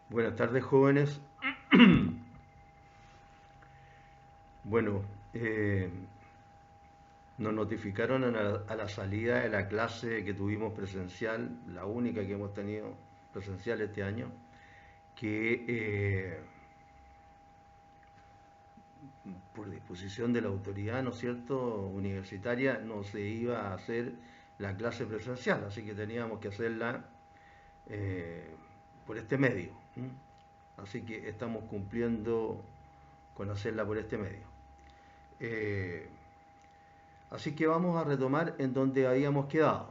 Buenas tardes, jóvenes. Bueno, nos notificaron a la salida de la clase que tuvimos presencial, la única que hemos tenido presencial este año, que por disposición de la autoridad, ¿no es cierto?, universitaria, no se iba a hacer la clase presencial, así que teníamos que hacerla eh, por este medio. Así que estamos cumpliendo con hacerla por este medio. Eh, Así que vamos a retomar en donde habíamos quedado.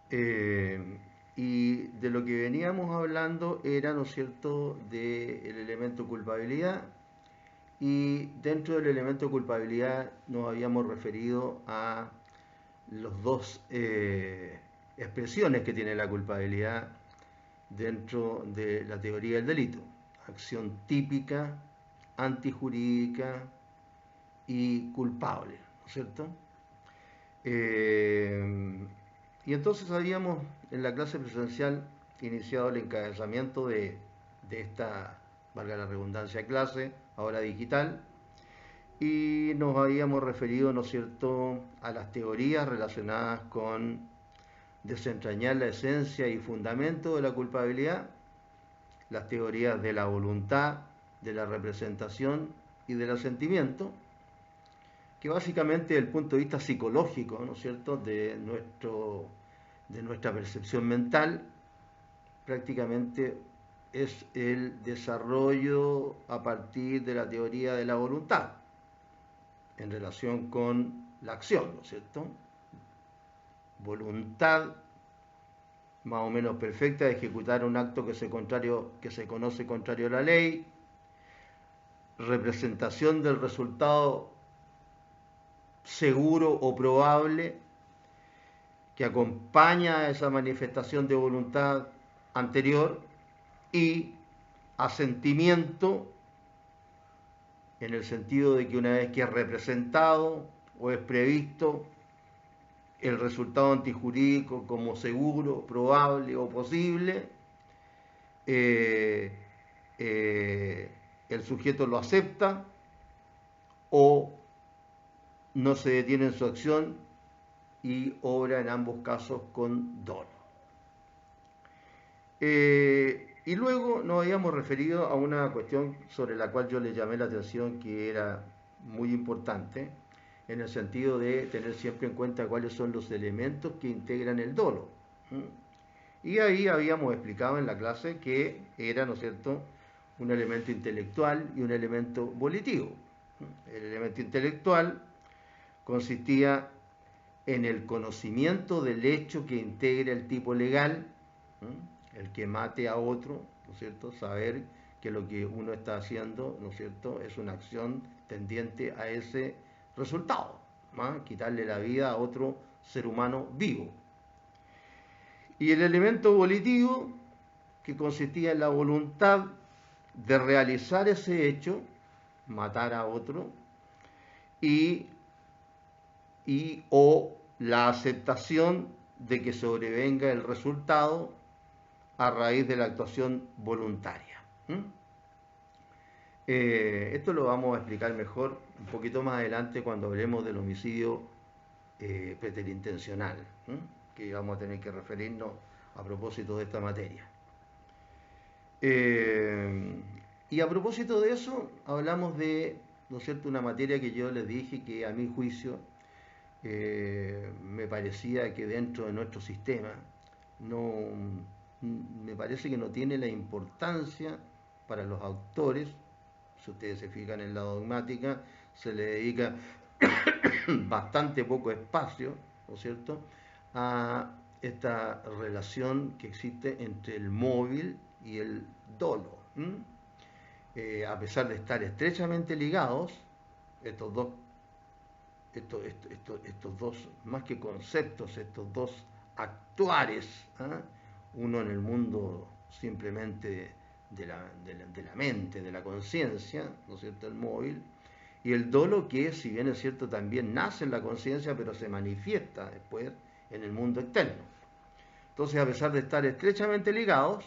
Eh, y de lo que veníamos hablando era, ¿no es cierto?, del elemento culpabilidad. Y dentro del elemento culpabilidad nos habíamos referido a los dos expresiones que tiene la culpabilidad dentro de la teoría del delito. Acción típica, antijurídica y culpable, ¿no es cierto? Eh, y entonces habíamos en la clase presencial iniciado el encabezamiento de esta, valga la redundancia, clase, ahora digital, y nos habíamos referido, ¿no es cierto?, a las teorías relacionadas con desentrañar la esencia y fundamento de la culpabilidad, las teorías de la voluntad, de la representación y del asentimiento, que básicamente desde el punto de vista psicológico, ¿no es cierto?, de nuestra percepción mental, prácticamente es el desarrollo a partir de la teoría de la voluntad en relación con la acción, ¿no es cierto? Voluntad más o menos perfecta de ejecutar un acto que se conoce contrario a la ley, representación del resultado seguro o probable que acompaña a esa manifestación de voluntad anterior, y asentimiento en el sentido de que una vez que es representado o es previsto el resultado antijurídico como seguro, probable o posible, eh, eh, el sujeto lo acepta o no se detiene en su acción y obra en ambos casos con dolo. Y luego nos habíamos referido a una cuestión sobre la cual yo le llamé la atención, que era muy importante, en el sentido de tener siempre en cuenta cuáles son los elementos que integran el dolo. Y ahí habíamos explicado en la clase que era, ¿no es cierto?, un elemento intelectual y un elemento volitivo. El elemento intelectual consistía en el conocimiento del hecho que integra el tipo legal, el que mate a otro, ¿no es cierto?, saber que lo que uno está haciendo, ¿no es cierto?, es una acción tendiente a ese resultado, quitarle la vida a otro ser humano vivo. Y el elemento volitivo, que consistía en la voluntad de realizar ese hecho, matar a otro, y o la aceptación de que sobrevenga el resultado a raíz de la actuación voluntaria. Esto lo vamos a explicar mejor un poquito más adelante cuando hablemos del homicidio preterintencional, que vamos a tener que referirnos a propósito de esta materia. Y a propósito de eso, hablamos de, ¿no es cierto?, una materia que yo les dije que a mi juicio me parecía que dentro de nuestro sistema no, me parece que no tiene la importancia para los autores. Si ustedes se fijan en la dogmática, se le dedica bastante poco espacio, ¿no es cierto?, a esta relación que existe entre el móvil y el dolo. A pesar de estar estrechamente ligados, estos dos, más que conceptos, estos dos actuares, uno en el mundo simplemente de la mente, de la conciencia, ¿no es cierto?, el móvil, y el dolo, que si bien es cierto también nace en la conciencia, pero se manifiesta después en el mundo externo. Entonces, a pesar de estar estrechamente ligados,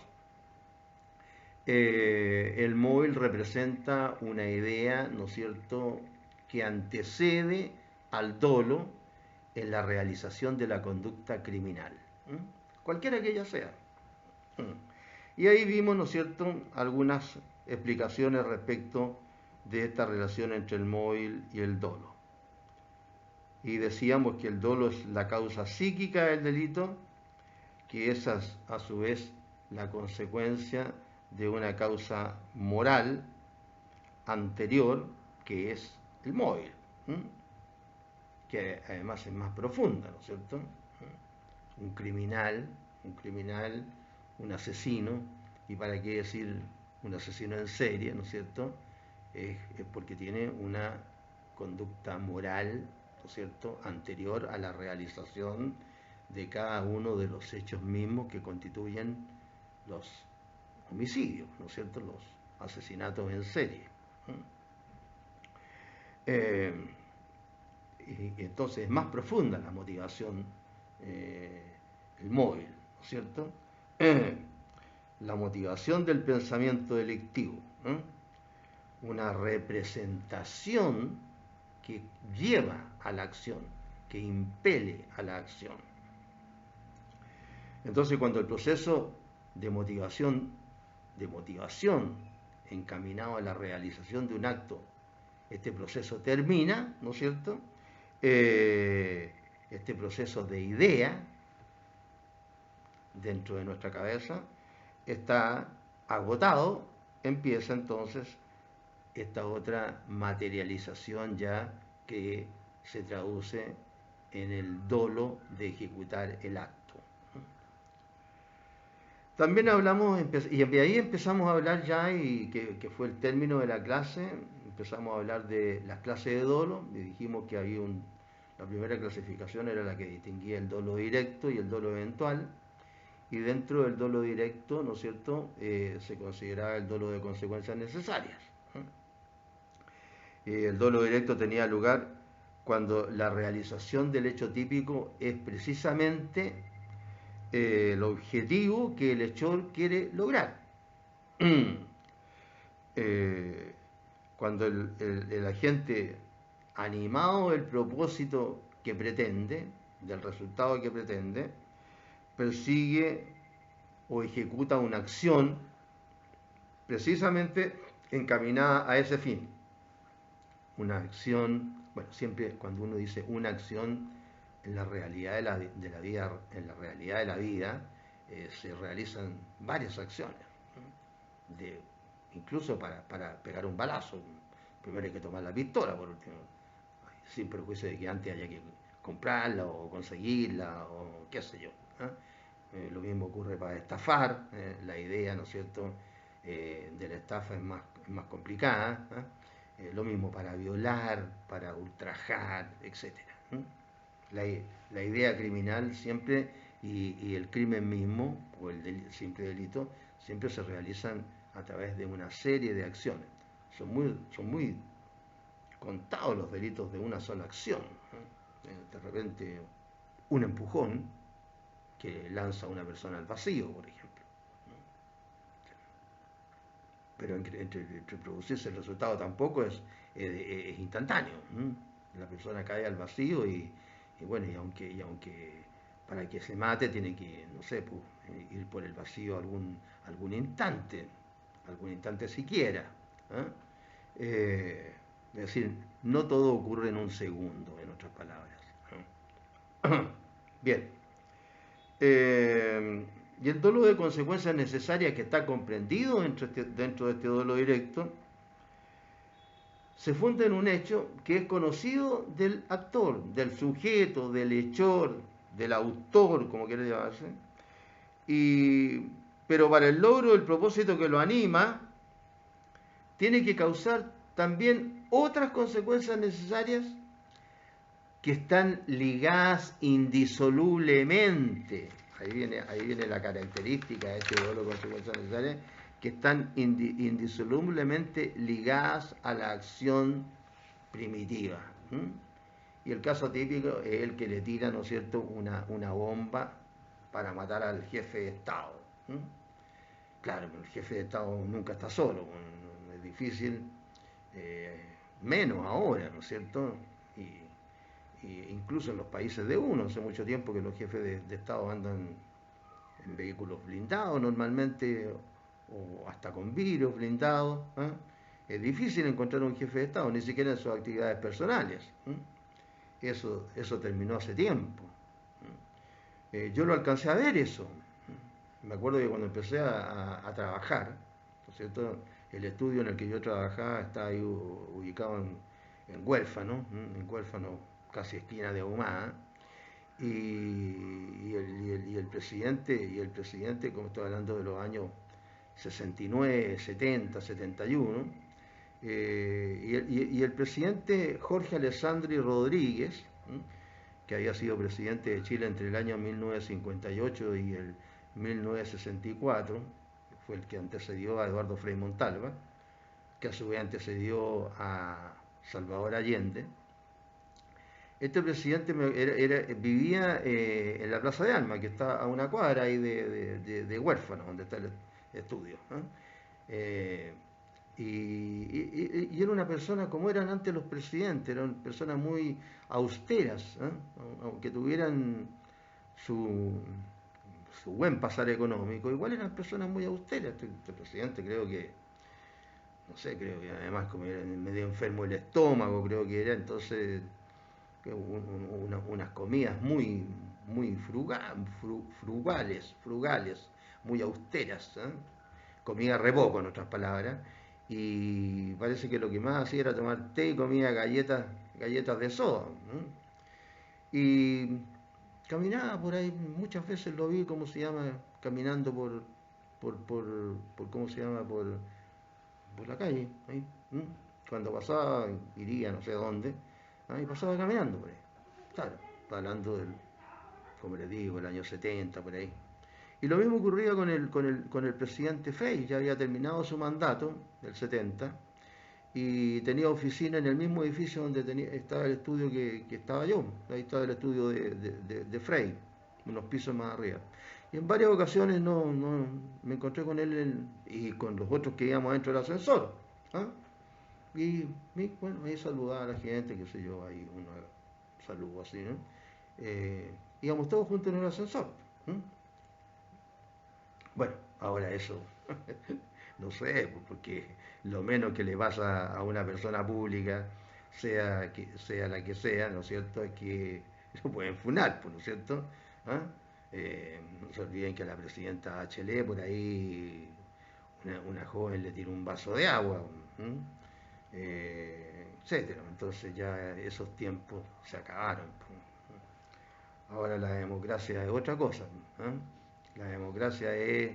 el móvil representa una idea, ¿no es cierto?, que antecede al dolo en la realización de la conducta criminal, cualquiera que ella sea. Y ahí vimos, ¿no es cierto?, algunas explicaciones respecto de esta relación entre el móvil y el dolo. Y decíamos que el dolo es la causa psíquica del delito, que es a su vez la consecuencia de una causa moral anterior, que es el móvil, que además es más profunda, ¿no es cierto? Un criminal, un asesino, y para qué decir un asesino en serie, ¿no es cierto? Es porque tiene una conducta moral, ¿no es cierto?, anterior a la realización de cada uno de los hechos mismos que constituyen los homicidios, ¿no es cierto?, los asesinatos en serie. Y entonces es más profunda la motivación, el móvil, ¿no es cierto? La motivación del pensamiento delictivo, una representación que lleva a la acción, que impele a la acción. Entonces, cuando el proceso de motivación encaminado a la realización de un acto, este proceso termina, ¿no es cierto?, este proceso de idea dentro de nuestra cabeza está agotado, empieza entonces esta otra materialización ya que se traduce en el dolo de ejecutar el acto. También hablamos, y ahí empezamos a hablar ya, y que fue el término de la clase, empezamos a hablar de las clases de dolo, y dijimos que había la primera clasificación era la que distinguía el dolo directo y el dolo eventual, y dentro del dolo directo, ¿no es cierto?, se consideraba el dolo de consecuencias necesarias. El dolo directo tenía lugar cuando la realización del hecho típico es precisamente el objetivo que el hechor quiere lograr. Cuando el agente, animado del propósito que pretende, del resultado que pretende, persigue o ejecuta una acción precisamente encaminada a ese fin. Una acción, bueno, siempre cuando uno dice una acción, en la realidad de la vida, en la realidad de la vida, se realizan varias acciones, incluso para pegar un balazo. Primero hay que tomar la pistola, por último, sin perjuicio de que antes haya que comprarla o conseguirla o qué sé yo. Lo mismo ocurre para estafar, la idea, ¿no es cierto?, de la estafa es más complicada. Lo mismo para violar, para ultrajar, etc. La idea criminal siempre, y el crimen mismo, o el simple delito, siempre se realizan a través de una serie de acciones. Son muy contados los delitos de una sola acción. De repente, un empujón que lanza a una persona al vacío, por ejemplo. Pero entre producirse el resultado tampoco es instantáneo. La persona cae al vacío y bueno, y aunque para que se mate tiene que, no sé, pues, ir por el vacío algún instante siquiera. Es decir, no todo ocurre en un segundo, en otras palabras. Bien. Y el dolo de consecuencias necesarias que está comprendido dentro de este dolo directo se funda en un hecho que es conocido del actor, del sujeto, del hechor, del autor, como quiere llamarse, pero para el logro del propósito que lo anima, tiene que causar también otras consecuencias necesarias que están ligadas indisolublemente. Ahí viene la característica de este dolo de consecuencias necesarias, que están indisolublemente ligadas a la acción primitiva. Y el caso típico es el que le tira, ¿no es cierto?, una bomba para matar al jefe de Estado. ¿Mm? Claro, el jefe de Estado nunca está solo, es difícil, eh, menos ahora, ¿no es cierto? Y incluso en los países de uno, hace mucho tiempo que los jefes de Estado andan en vehículos blindados normalmente, o hasta con vidrios blindados. ¿Eh? Es difícil encontrar un jefe de Estado, ni siquiera en sus actividades personales. ¿Eh? Eso terminó hace tiempo. Yo lo alcancé a ver eso. Me acuerdo que cuando empecé a trabajar, ¿no es cierto? El estudio en el que yo trabajaba está ahí ubicado en Huérfano, en Huérfano, casi esquina de Ahumada, y el presidente, como estoy hablando de los años 69, 70, 71, y el presidente Jorge Alessandri Rodríguez, que había sido presidente de Chile entre el año 1958 y el 1964, fue el que antecedió a Eduardo Frei Montalva, que a su vez antecedió a Salvador Allende. Este presidente vivía en la Plaza de Armas, que está a una cuadra ahí de Huérfano, donde está el estudio. Y era una persona como eran antes los presidentes, eran personas muy austeras, aunque tuvieran su, su buen pasar económico, igual eran personas muy austeras. Este presidente creo que, no sé, creo que además como era medio enfermo el estómago, creo que era, entonces unas comidas muy frugales, muy austeras, comía re poco en otras palabras, y parece que lo que más hacía era tomar té y comía galletas de soda, ¿no? Y caminaba por ahí, muchas veces lo vi, ¿cómo se llama? Caminando ¿cómo se llama? Por la calle, ahí, ¿m? Cuando pasaba, iría no sé dónde, y pasaba caminando por ahí. Claro, hablando del, como les digo, el año 70, por ahí. Y lo mismo ocurría con el presidente Frei, ya había terminado su mandato, del 70, y tenía oficina en el mismo edificio donde estaba el estudio que estaba yo. Ahí estaba el estudio de Frei, unos pisos más arriba. Y en varias ocasiones me encontré con él y con los otros que íbamos dentro del ascensor. ¿Ah? Bueno, ahí saludaba a la gente, qué sé yo, ahí uno saludo así, ¿no? Íbamos todos juntos en el ascensor. ¿Mm? Bueno, ahora eso, no sé, porque lo menos que le pasa a una persona pública, sea la que sea, ¿no es cierto?, es que lo pueden funar, pues, ¿no es cierto? ¿Ah? No se olviden que a la presidenta Bachelet por ahí una joven le tiró un vaso de agua, etcétera. Entonces ya esos tiempos se acabaron, pues. Ahora la democracia es otra cosa, ¿eh? La democracia es,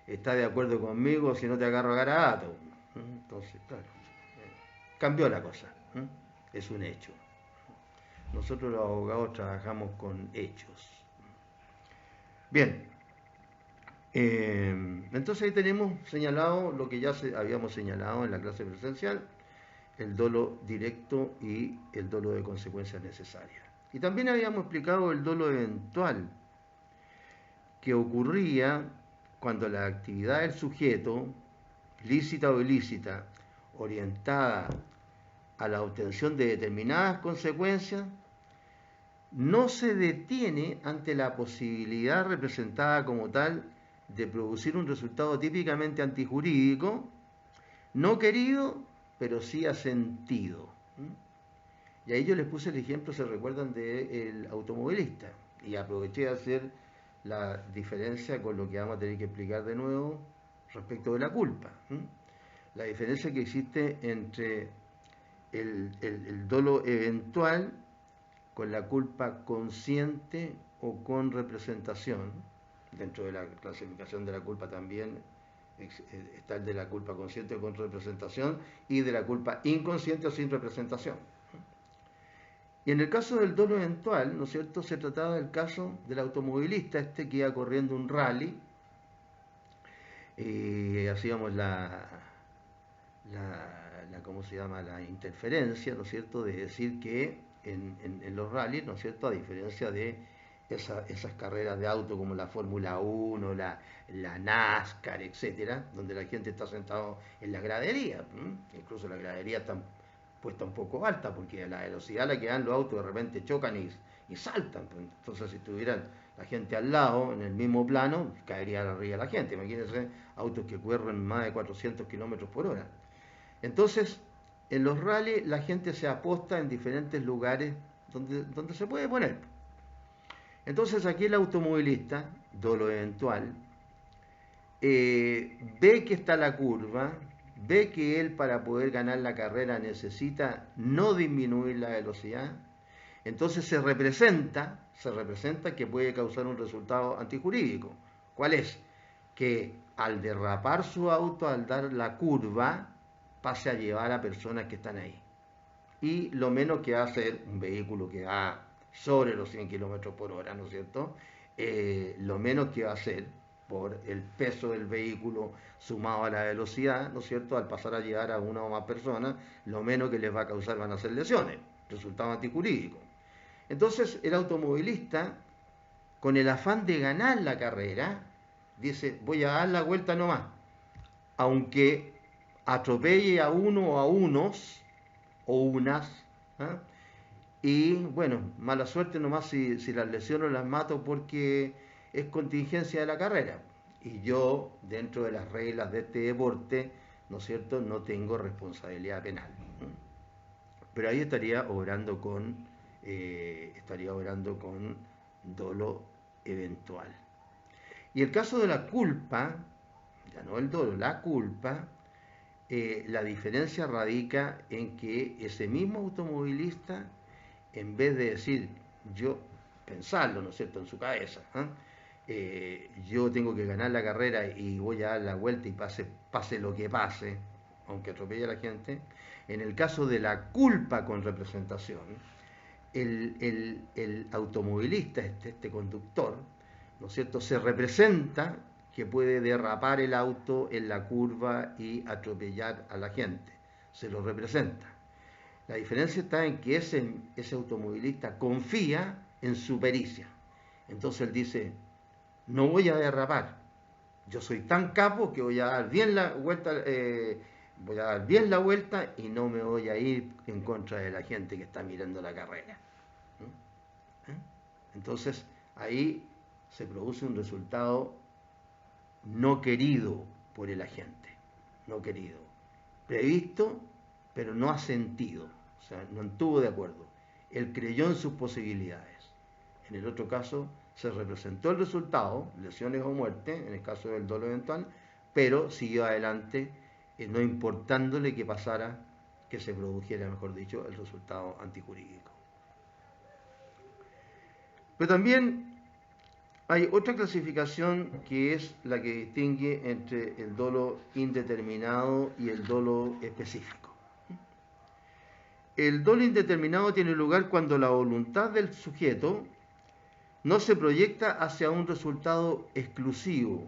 está de acuerdo conmigo si no te agarro a garabato. Entonces, claro, cambió la cosa. Es un hecho. Nosotros los abogados trabajamos con hechos. Bien, entonces ahí tenemos señalado lo que ya habíamos señalado en la clase presencial, el dolo directo y el dolo de consecuencias necesarias. Y también habíamos explicado el dolo eventual, que ocurría cuando la actividad del sujeto, lícita o ilícita, orientada a la obtención de determinadas consecuencias, no se detiene ante la posibilidad representada como tal de producir un resultado típicamente antijurídico, no querido, pero sí asentido. Y ahí yo les puse el ejemplo, se recuerdan, del automovilista, y aproveché de hacer la diferencia con lo que vamos a tener que explicar de nuevo respecto de la culpa. La diferencia que existe entre el dolo eventual con la culpa consciente o con representación. Dentro de la clasificación de la culpa también está el de la culpa consciente o con representación y de la culpa inconsciente o sin representación. Y en el caso del dolo eventual, ¿no es cierto?, se trataba del caso del automovilista que iba corriendo un rally, y hacíamos ¿cómo se llama?, la interferencia, ¿no es cierto?, de decir que en los rallies, ¿no es cierto?, a diferencia de esas carreras de auto como la Fórmula 1, la NASCAR, etcétera, donde la gente está sentado en la gradería. Incluso la gradería está puesta un poco alta, porque a la velocidad a la que dan los autos de repente chocan y saltan. Entonces, si tuvieran la gente al lado, en el mismo plano, caería arriba la gente. Imagínense autos que corren más de 400 kilómetros por hora. Entonces, en los rallies la gente se aposta en diferentes lugares donde se puede poner. Entonces aquí el automovilista, dolo eventual, ve que está la curva, ve que él para poder ganar la carrera necesita no disminuir la velocidad, entonces se representa que puede causar un resultado antijurídico. ¿Cuál es? Que al derrapar su auto, al dar la curva, pase a llevar a personas que están ahí. Y lo menos que va a hacer un vehículo que va sobre los 100 kilómetros por hora, ¿no es cierto? Lo menos que va a hacer por el peso del vehículo sumado a la velocidad, ¿no es cierto? Al pasar a llevar a una o más personas, lo menos que les va a causar van a ser lesiones, resultado antijurídico. Entonces el automovilista, con el afán de ganar la carrera, dice, voy a dar la vuelta nomás, aunque atropelle a uno o a unos o unas, ¿eh? Y bueno, mala suerte nomás si las lesiono las mato porque es contingencia de la carrera. Y yo, dentro de las reglas de este deporte, ¿no es cierto?, no tengo responsabilidad penal. Pero ahí estaría obrando con dolo eventual. Y el caso de la culpa, ya no el dolo, la culpa, la diferencia radica en que ese mismo automovilista, en vez de decir, yo, pensarlo, ¿no es cierto?, en su cabeza, yo tengo que ganar la carrera y voy a dar la vuelta y pase lo que pase, aunque atropelle a la gente. En el caso de la culpa con representación, el automovilista, este conductor, ¿no es cierto?, se representa que puede derrapar el auto en la curva y atropellar a la gente. Se lo representa. La diferencia está en que ese automovilista confía en su pericia. Entonces él dice, no voy a derrapar. Yo soy tan capo que voy a dar bien la vuelta, y no me voy a ir en contra de la gente que está mirando la carrera. Entonces ahí se produce un resultado no querido por el agente, no querido, previsto, pero no asentido, o sea, no estuvo de acuerdo. Él creyó en sus posibilidades. En el otro caso, se representó el resultado, lesiones o muerte, en el caso del dolo eventual, pero siguió adelante, no importándole que pasara, que se produjera, mejor dicho, el resultado antijurídico. Pero también hay otra clasificación que es la que distingue entre el dolo indeterminado y el dolo específico. El dolo indeterminado tiene lugar cuando la voluntad del sujeto no se proyecta hacia un resultado exclusivo,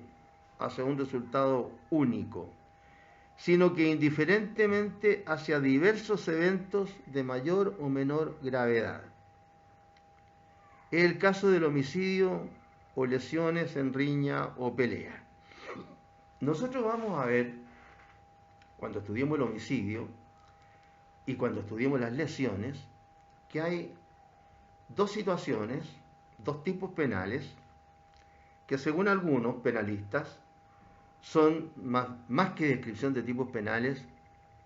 hacia un resultado único, sino que indiferentemente hacia diversos eventos de mayor o menor gravedad. Es el caso del homicidio o lesiones en riña o pelea. Nosotros vamos a ver, cuando estudiemos el homicidio y cuando estudiemos las lesiones, que hay dos situaciones, dos tipos penales, que según algunos penalistas son más que descripción de tipos penales,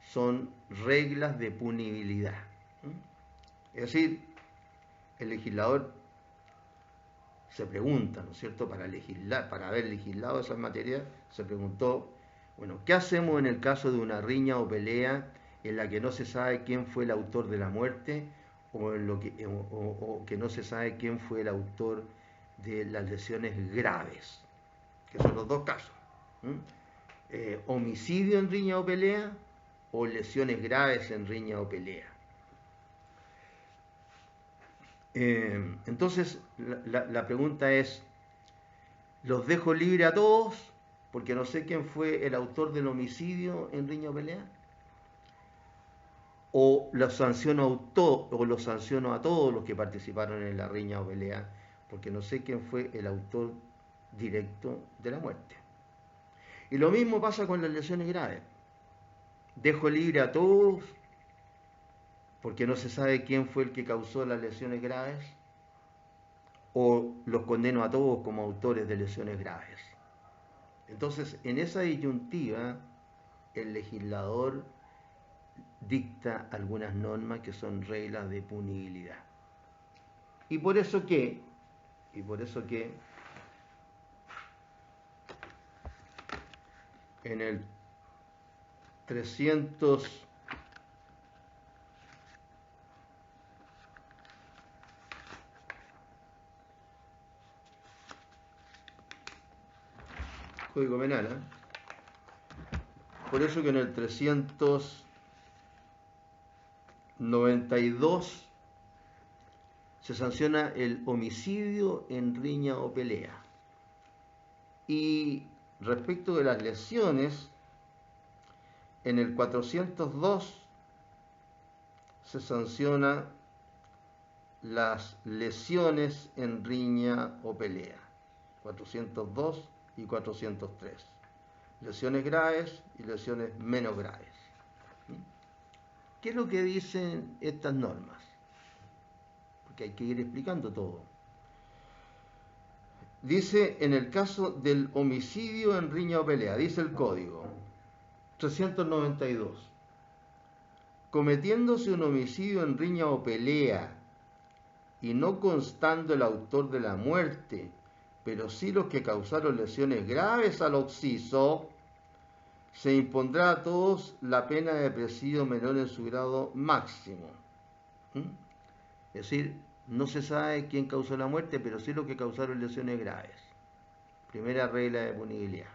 son reglas de punibilidad. Es decir, el legislador se pregunta, ¿no es cierto?, para legislar, para haber legislado esas materias, se preguntó, bueno, ¿qué hacemos en el caso de una riña o pelea en la que no se sabe quién fue el autor de la muerte o que no se sabe quién fue el autor de las lesiones graves? Que son los dos casos. Homicidio en riña o pelea o lesiones graves en riña o pelea. Entonces la pregunta es, ¿los dejo libre a todos porque no sé quién fue el autor del homicidio en riña o pelea? ¿O los sanciono a todos los que participaron en la riña o pelea porque no sé quién fue el autor directo de la muerte. Y lo mismo pasa con las lesiones graves. Dejo libre a todos porque no se sabe quién fue el que causó las lesiones graves, o los condeno a todos como autores de lesiones graves. Entonces, en esa disyuntiva, el legislador dicta algunas normas que son reglas de punibilidad. Y por eso que en el 300 Código Penal, por eso que en el 392 se sanciona el homicidio en riña o pelea. Y respecto de las lesiones, en el 402 se sanciona las lesiones en riña o pelea. 402 y 403. Lesiones graves y lesiones menos graves. ¿Qué es lo que dicen estas normas? Porque hay que ir explicando todo. Dice, en el caso del homicidio en riña o pelea, dice el código 392, cometiéndose un homicidio en riña o pelea y no constando el autor de la muerte, pero sí los que causaron lesiones graves al occiso, se impondrá a todos la pena de presidio menor en su grado máximo. Es decir, no se sabe quién causó la muerte, pero sí los que causaron lesiones graves. Primera regla de punibilidad.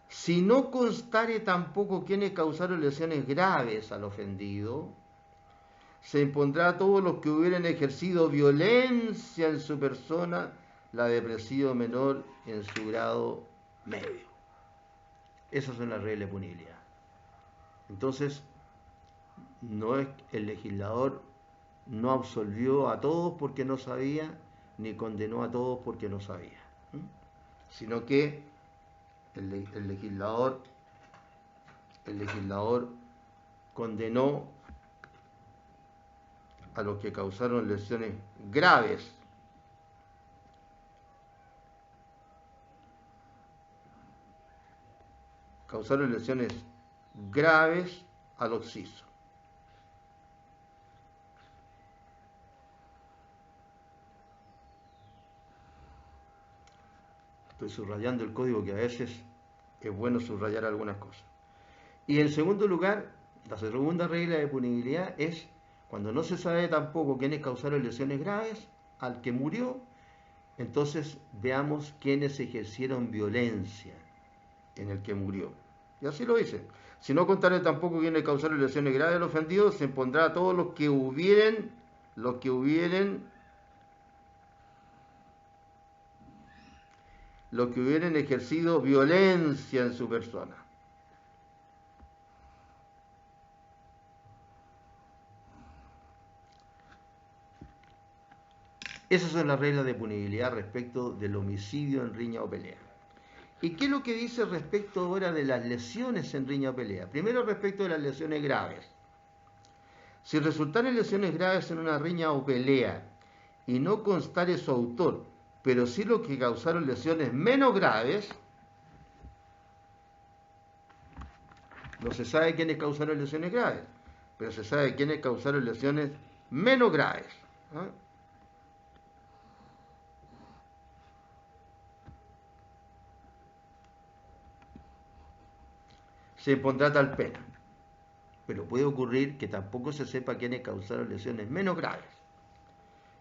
Si no constare tampoco quienes causaron lesiones graves al ofendido, se impondrá a todos los que hubieran ejercido violencia en su persona la de presidio menor en su grado medio. Esas son las reglas de punibilidad. Entonces, no es el legislador no absolvió a todos porque no sabía, ni condenó a todos porque no sabía, sino que el legislador condenó a los que causaron lesiones graves al occiso. Estoy subrayando el código, que a veces es bueno subrayar algunas cosas. Y en segundo lugar, la segunda regla de punibilidad es cuando no se sabe tampoco quiénes causaron lesiones graves al que murió, entonces veamos quiénes ejercieron violencia en el que murió. Y así lo dice. Si no contare tampoco quiénes causaron lesiones graves al ofendido, se impondrá a todos los que hubieran ejercido violencia en su persona. Esas son las reglas de punibilidad respecto del homicidio en riña o pelea. ¿Y qué es lo que dice respecto ahora de las lesiones en riña o pelea? Primero, respecto de las lesiones graves. Si resultaren lesiones graves en una riña o pelea y no constare su autor, pero sí los que causaron lesiones menos graves, no se sabe quiénes causaron lesiones graves, pero se sabe quiénes causaron lesiones menos graves. Se impondrá tal pena. Pero puede ocurrir que tampoco se sepa quiénes causaron lesiones menos graves.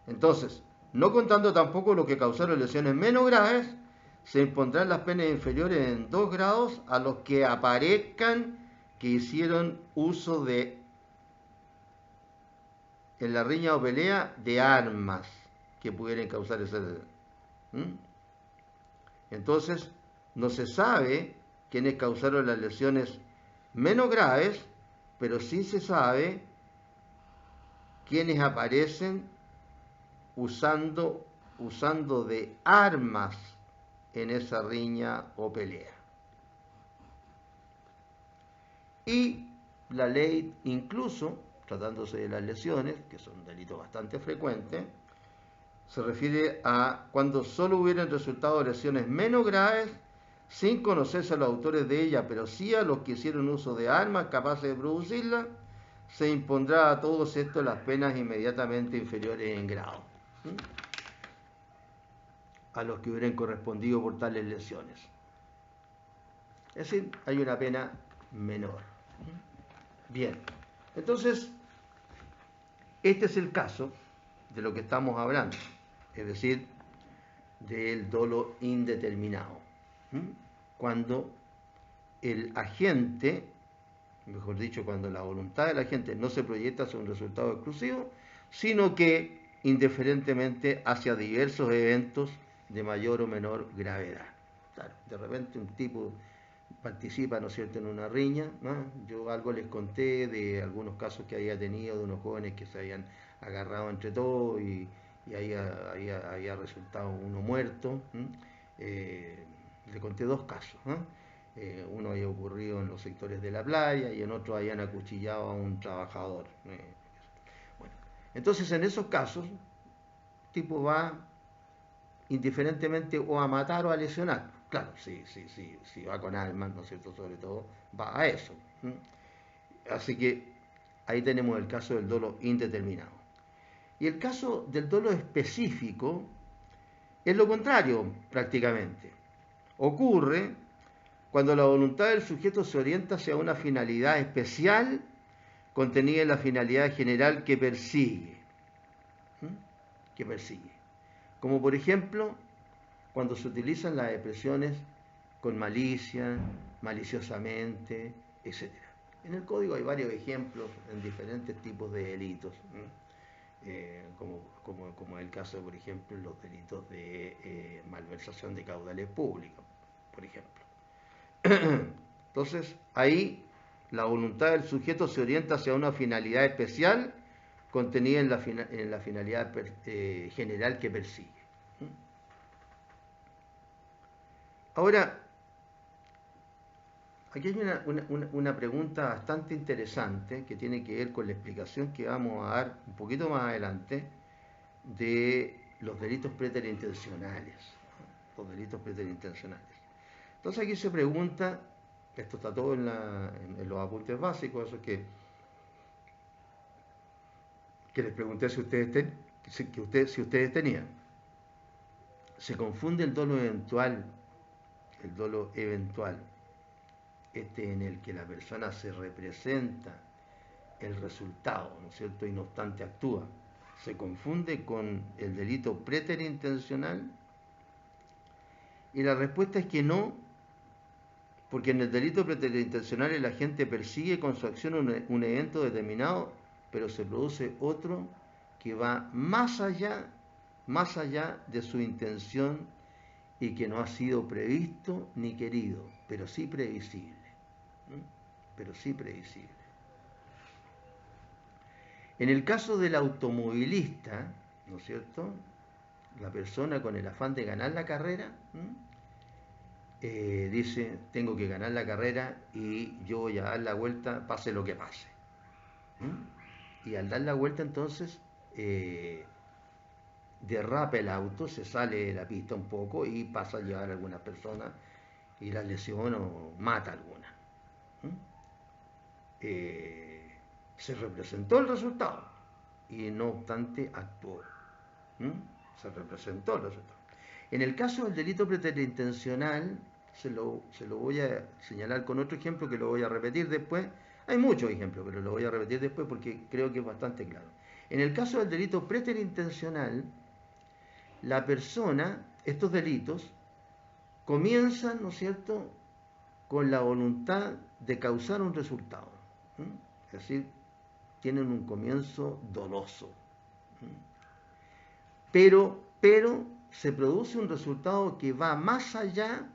Entonces, no contando tampoco los que causaron lesiones menos graves, se impondrán las penas inferiores en 2 grados a los que aparezcan que hicieron uso en la riña o pelea de armas que pudieran causar ese. Entonces, no se sabe quiénes causaron las lesiones menos graves, pero sí se sabe quiénes aparecen usando usando de armas en esa riña o pelea. Y la ley incluso, tratándose de las lesiones, que son un delito bastante frecuente, se refiere a cuando solo hubieran resultado lesiones menos graves sin conocerse a los autores de ella, pero sí a los que hicieron uso de armas capaces de producirla, se impondrá a todos estos las penas inmediatamente inferiores en grado a los que hubieran correspondido por tales lesiones. Es decir, hay una pena menor. Bien, entonces, este es el caso de lo que estamos hablando, es decir, del dolo indeterminado. Cuando el agente, mejor dicho, cuando la voluntad del agente no se proyecta sobre un resultado exclusivo, sino que indiferentemente hacia diversos eventos de mayor o menor gravedad. Claro, de repente un tipo participa, ¿no es cierto?, en una riña, ¿no? Yo algo les conté de algunos casos que había tenido de unos jóvenes que se habían agarrado entre todos y ahí había resultado uno muerto. Le conté dos casos, ¿no? Uno había ocurrido en los sectores de la playa y en otro habían acuchillado a un trabajador. Bueno, entonces en esos casos, el tipo va indiferentemente o a matar o a lesionar. Claro, si va con armas, ¿no es cierto?, sobre todo, va a eso. Así que ahí tenemos el caso del dolo indeterminado. Y el caso del dolo específico es lo contrario, prácticamente. Ocurre cuando la voluntad del sujeto se orienta hacia una finalidad especial contenida en la finalidad general que persigue. Como por ejemplo, cuando se utilizan las expresiones con malicia, maliciosamente, etc. En el código hay varios ejemplos en diferentes tipos de delitos, como el caso, por ejemplo, en los delitos de malversación de caudales públicos, por ejemplo. Entonces, ahí la voluntad del sujeto se orienta hacia una finalidad especial contenida en la finalidad general que persigue. Ahora, aquí hay una pregunta bastante interesante que tiene que ver con la explicación que vamos a dar un poquito más adelante de los delitos preterintencionales. Los delitos preterintencionales. Entonces aquí se pregunta, esto está todo en los apuntes básicos, eso que les pregunté si ustedes tenían. Se confunde el dolo eventual, en el que la persona se representa el resultado, ¿no es cierto?, y no obstante actúa. Se confunde con el delito preterintencional, y la respuesta es que no, porque en el delito preterintencional el agente persigue con su acción un evento determinado, pero se produce otro que va más allá de su intención y que no ha sido previsto ni querido, pero sí previsible. En el caso del automovilista, ¿no es cierto?, la persona con el afán de ganar la carrera, dice, tengo que ganar la carrera y yo voy a dar la vuelta, pase lo que pase. Y al dar la vuelta entonces derrapa el auto, se sale de la pista un poco y pasa a llevar a algunas personas y las lesiona o mata a algunas. Se representó el resultado y no obstante actuó. Se representó el resultado. En el caso del delito preterintencional, se lo voy a señalar con otro ejemplo que lo voy a repetir después. Hay muchos ejemplos, pero lo voy a repetir después porque creo que es bastante claro. En el caso del delito preterintencional, la persona, estos delitos, comienzan, ¿no es cierto?, con la voluntad de causar un resultado. Es decir, tienen un comienzo doloso. Pero se produce un resultado que va más allá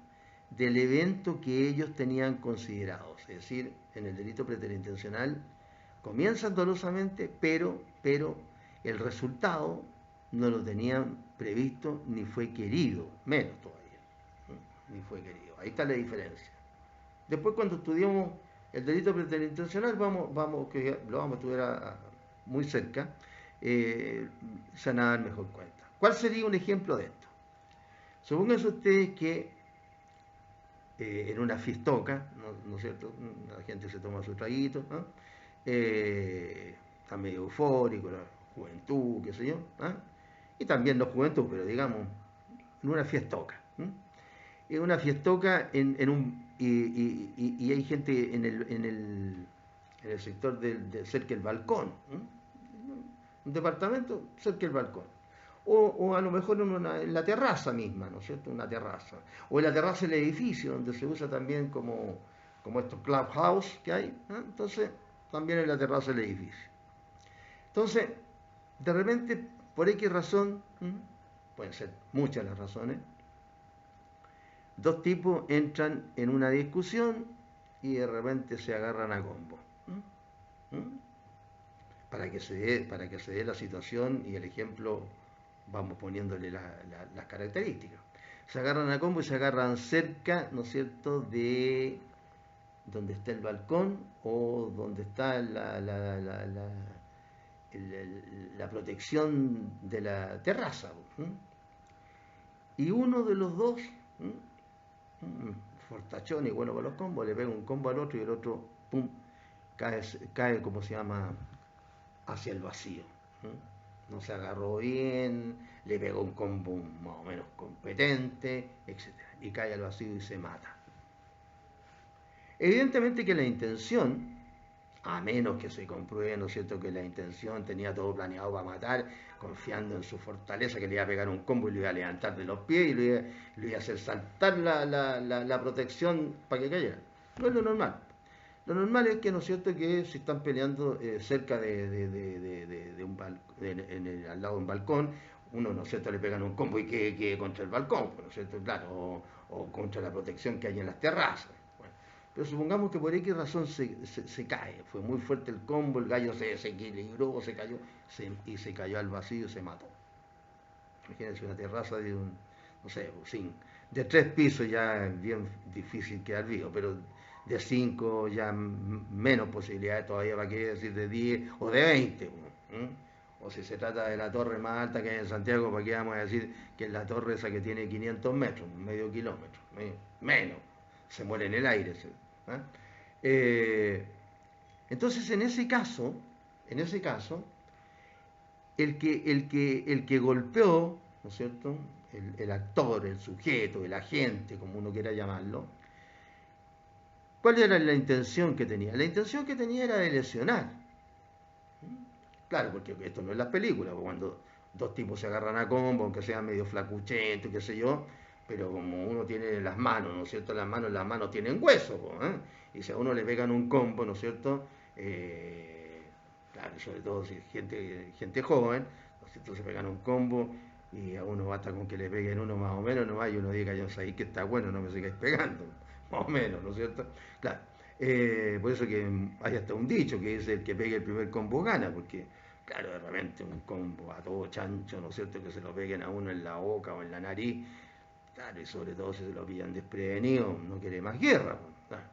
del evento que ellos tenían considerado. Es decir, en el delito preterintencional comienzan dolosamente, pero el resultado no lo tenían previsto ni fue querido, menos todavía, ni fue querido. Ahí está la diferencia. Después cuando estudiamos el delito preterintencional, que lo vamos a estudiar muy cerca, se van a dar mejor cuenta. ¿Cuál sería un ejemplo de esto? Supónganse ustedes que en una fiestoca, ¿no es cierto? La gente se toma su traguito, ¿no? Está medio eufórico, la juventud, qué sé yo, ¿no? Y también la juventud, pero digamos, en una fiestoca. En una fiestoca y hay gente en el sector cerca del balcón, un departamento cerca del balcón. O a lo mejor en la terraza misma, ¿no es cierto? Una terraza. O en la terraza del edificio, donde se usa también como estos clubhouse que hay, ¿no? Entonces, también en la terraza del edificio. Entonces, de repente, por X razón, pueden ser muchas las razones, dos tipos entran en una discusión y de repente se agarran a combo. Para que se dé la situación y el ejemplo, vamos poniéndole las características. Se agarran a combo y se agarran cerca, ¿no es cierto?, de donde está el balcón o donde está la protección de la terraza. Y uno de los dos, fortachón y bueno con los combos, le pega un combo al otro y el otro, pum, cae como se llama, hacia el vacío. No se agarró bien, le pegó un combo más o menos competente, etc. Y cae al vacío y se mata. Evidentemente que la intención, a menos que se compruebe, ¿no es cierto?, que la intención tenía todo planeado para matar, confiando en su fortaleza, que le iba a pegar un combo y lo iba a levantar de los pies y lo iba a hacer saltar la protección para que cayera. No es lo normal. Lo normal es que, ¿no es cierto?, que si están peleando cerca de un al lado de un balcón, uno, ¿no es cierto?, le pegan un combo y quede contra el balcón, ¿no es cierto?, claro, o contra la protección que hay en las terrazas. Pero supongamos que por X razón se cae, fue muy fuerte el combo, el gallo se desequilibró, se cayó, y se cayó al vacío y se mató. Imagínense una terraza de no sé, de 3 pisos ya es bien difícil quedar vivo, pero de 5 ya menos posibilidades todavía, para qué decir de 10 o de 20. O si se trata de la torre más alta que hay en Santiago, ¿para qué vamos a decir que es la torre esa que tiene 500 metros, medio kilómetro? Menos, se muere en el aire. Entonces, en ese caso, el que golpeó, ¿no es cierto?, el actor, el sujeto, el agente, como uno quiera llamarlo, ¿cuál era la intención que tenía? La intención que tenía era de lesionar. Claro, porque esto no es las películas, cuando dos tipos se agarran a combo, aunque sean medio flacuchentos, qué sé yo, pero como uno tiene las manos, ¿no es cierto? Las manos tienen hueso, y si a uno le pegan un combo, ¿no es cierto? Claro, sobre todo si es gente joven, ¿no es cierto?, se pegan un combo y a uno basta con que le peguen uno más o menos, no hay uno diga, yo sé que está bueno, no me sigáis pegando, más o menos, ¿no es cierto? Claro, por eso que hay hasta un dicho que dice el que pegue el primer combo gana, porque claro, de repente un combo a todo chancho, ¿no es cierto?, que se lo peguen a uno en la boca o en la nariz, claro, y sobre todo si se lo pillan desprevenido, no quiere más guerra. Claro.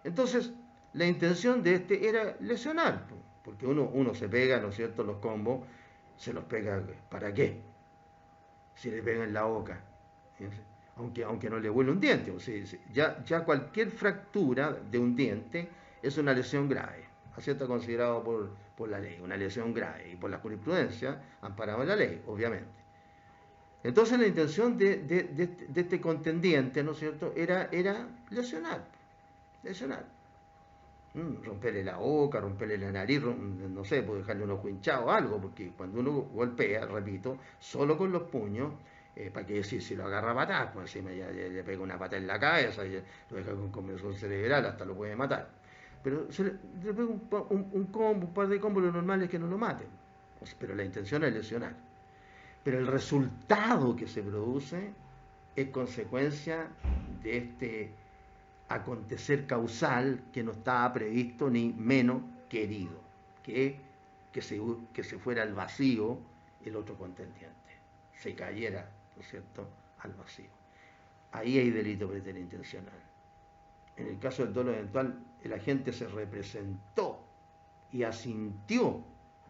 Entonces, la intención de este era lesionar, porque uno se pega, ¿no es cierto?, los combos, se los pega, ¿para qué? Si le pega en la boca, aunque no le huele un diente, o sea, ya cualquier fractura de un diente es una lesión grave, así está considerado por la ley, una lesión grave, y por la jurisprudencia amparado en la ley, obviamente. Entonces la intención de este contendiente, ¿no es cierto?, era lesionar. Romperle la boca, romperle la nariz, no sé, puede dejarle un ojo hinchado o algo, porque cuando uno golpea, repito, solo con los puños, para que decir, si lo agarra a patar, pues encima ya le pega una pata en la cabeza, y lo deja con conmoción cerebral, hasta lo puede matar. Pero le pega un combo, un par de combos, lo normal es que no lo maten, pero la intención es lesionar. Pero el resultado que se produce es consecuencia de este acontecer causal que no estaba previsto ni menos querido, que se fuera al vacío el otro contendiente. se cayera, ¿no es cierto?, al vacío. Ahí hay delito preterintencional. En el caso del dolo eventual, el agente se representó y asintió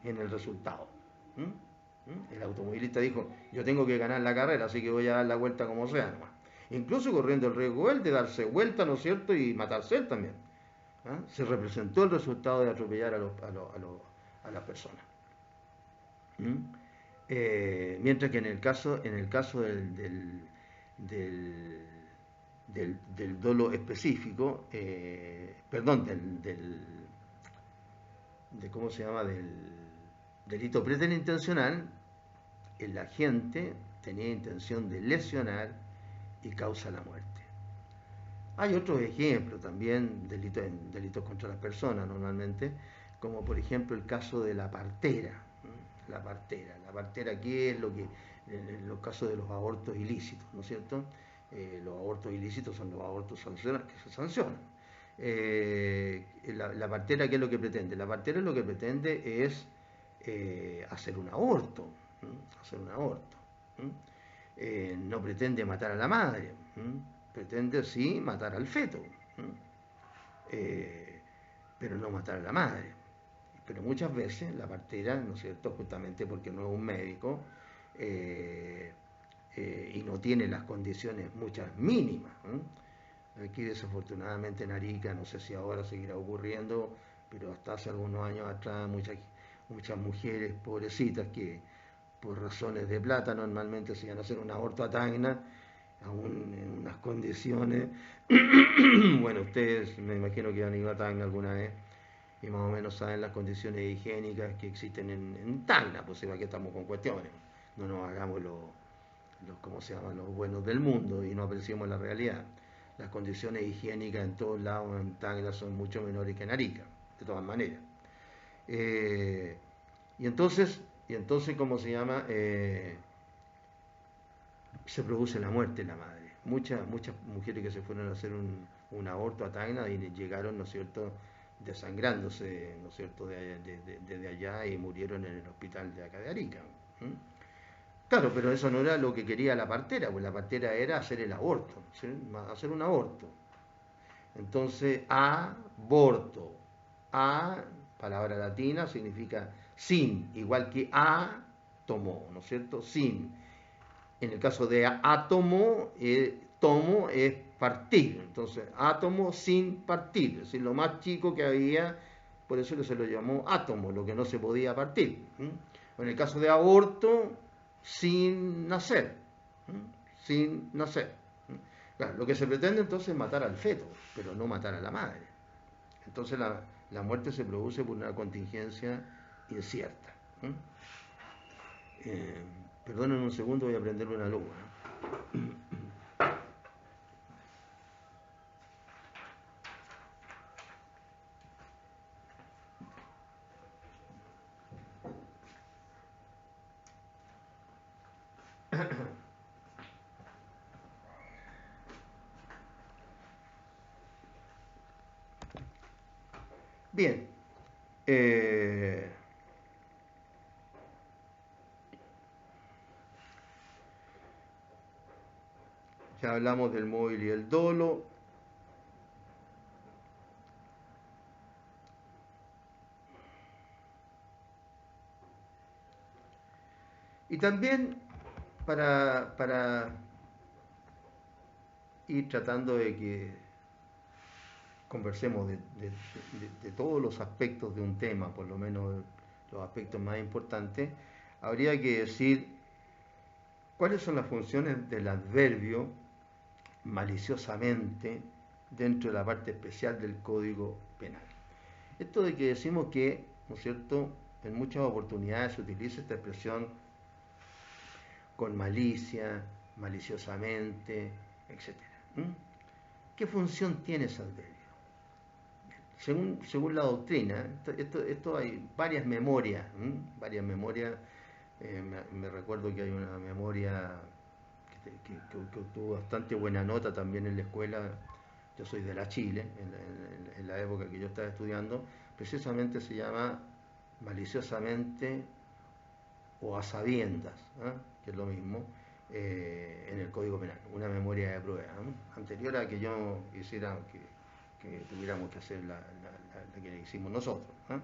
en el resultado. El automovilista dijo, yo tengo que ganar la carrera, así que voy a dar la vuelta como sea nomás. Incluso corriendo el riesgo él de darse vuelta, ¿no es cierto?, y matarse él también. Se representó el resultado de atropellar a las personas. Mientras que en el caso del dolo específico, perdón, ¿cómo se llama?, del delito preterintencional, el agente tenía intención de lesionar y causa la muerte. Hay otros ejemplos también, delitos contra las personas normalmente, como por ejemplo el caso de la partera. La partera, ¿qué es lo que, en los casos de los abortos ilícitos, ¿no es cierto? Los abortos ilícitos son los abortos que se sancionan. La partera, ¿qué es lo que pretende? La partera lo que pretende es hacer un aborto, no pretende matar a la madre, pretende sí matar al feto, pero no matar a la madre. Pero muchas veces la partera, ¿no es cierto?, justamente porque no es un médico y no tiene las condiciones muchas mínimas. Aquí desafortunadamente en Arica, no sé si ahora seguirá ocurriendo, pero hasta hace algunos años atrás muchas mujeres pobrecitas que por razones de plata normalmente se iban a hacer un aborto a Tacna, aún en unas condiciones, bueno, ustedes me imagino que han ido a Tacna alguna vez y más o menos saben las condiciones higiénicas que existen en Tacna, pues aquí estamos con cuestiones, no nos hagamos ¿cómo se llaman?, los buenos del mundo y no apreciemos la realidad. Las condiciones higiénicas en todos lados en Tacna son mucho menores que en Arica, de todas maneras. Y entonces, ¿cómo se llama?, se produce la muerte en la madre. Muchas mujeres que se fueron a hacer un aborto a Tacna y llegaron, ¿no es cierto?, desangrándose, ¿no es cierto?, desde allá y murieron en el hospital de acá de Arica. Claro, pero eso no era lo que quería la partera, pues la partera era hacer el aborto, ¿sí?, hacer un aborto. Entonces, aborto, palabra latina, significa sin, igual que átomo, ¿no es cierto?, sin. En el caso de átomo, tomo es partir. Entonces, átomo sin partir, es decir, lo más chico que había, por eso que se lo llamó átomo, lo que no se podía partir. En el caso de aborto, sin nacer. Sin nacer. Claro, lo que se pretende entonces es matar al feto, pero no matar a la madre. Entonces la muerte se produce por una contingencia incierta. Perdonen un segundo, voy a prender una luz. Bien. Ya hablamos del móvil y el dolo. Y también para ir tratando de que conversemos de todos los aspectos de un tema, por lo menos los aspectos más importantes, habría que decir cuáles son las funciones del adverbio maliciosamente dentro de la parte especial del Código Penal. Esto de que decimos que, ¿no es cierto?, en muchas oportunidades se utiliza esta expresión con malicia, maliciosamente, etc. ¿Qué función tiene ese adverbio? Según la doctrina, esto hay varias memorias, me recuerdo que hay una memoria que obtuvo bastante buena nota también en la escuela. Yo soy de la Chile, en la época que yo estaba estudiando, precisamente se llama maliciosamente o a sabiendas. que es lo mismo, en el Código Penal, una memoria de prueba, ¿no? Anterior a que yo hiciera, que tuviéramos que hacer la que hicimos nosotros, ¿no?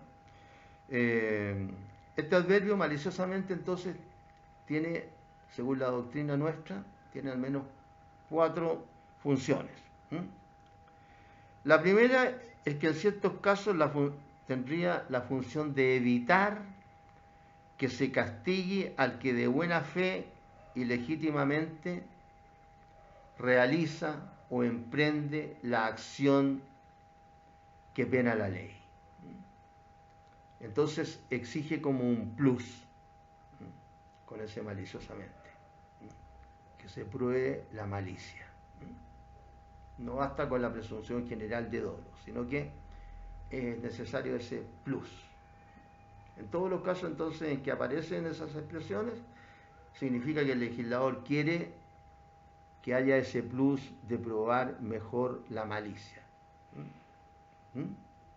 Este adverbio maliciosamente entonces tiene, según la doctrina nuestra, tiene al menos 4 funciones. La primera es que en ciertos casos tendría la función de evitar que se castigue al que de buena fe y legítimamente realiza o emprende la acción que pena la ley. Entonces exige como un plus con ese maliciosamente, que se pruebe la malicia. No basta con la presunción general de dolo, sino que es necesario ese plus. En todos los casos entonces en que aparecen esas expresiones, significa que el legislador quiere que haya ese plus de probar mejor la malicia.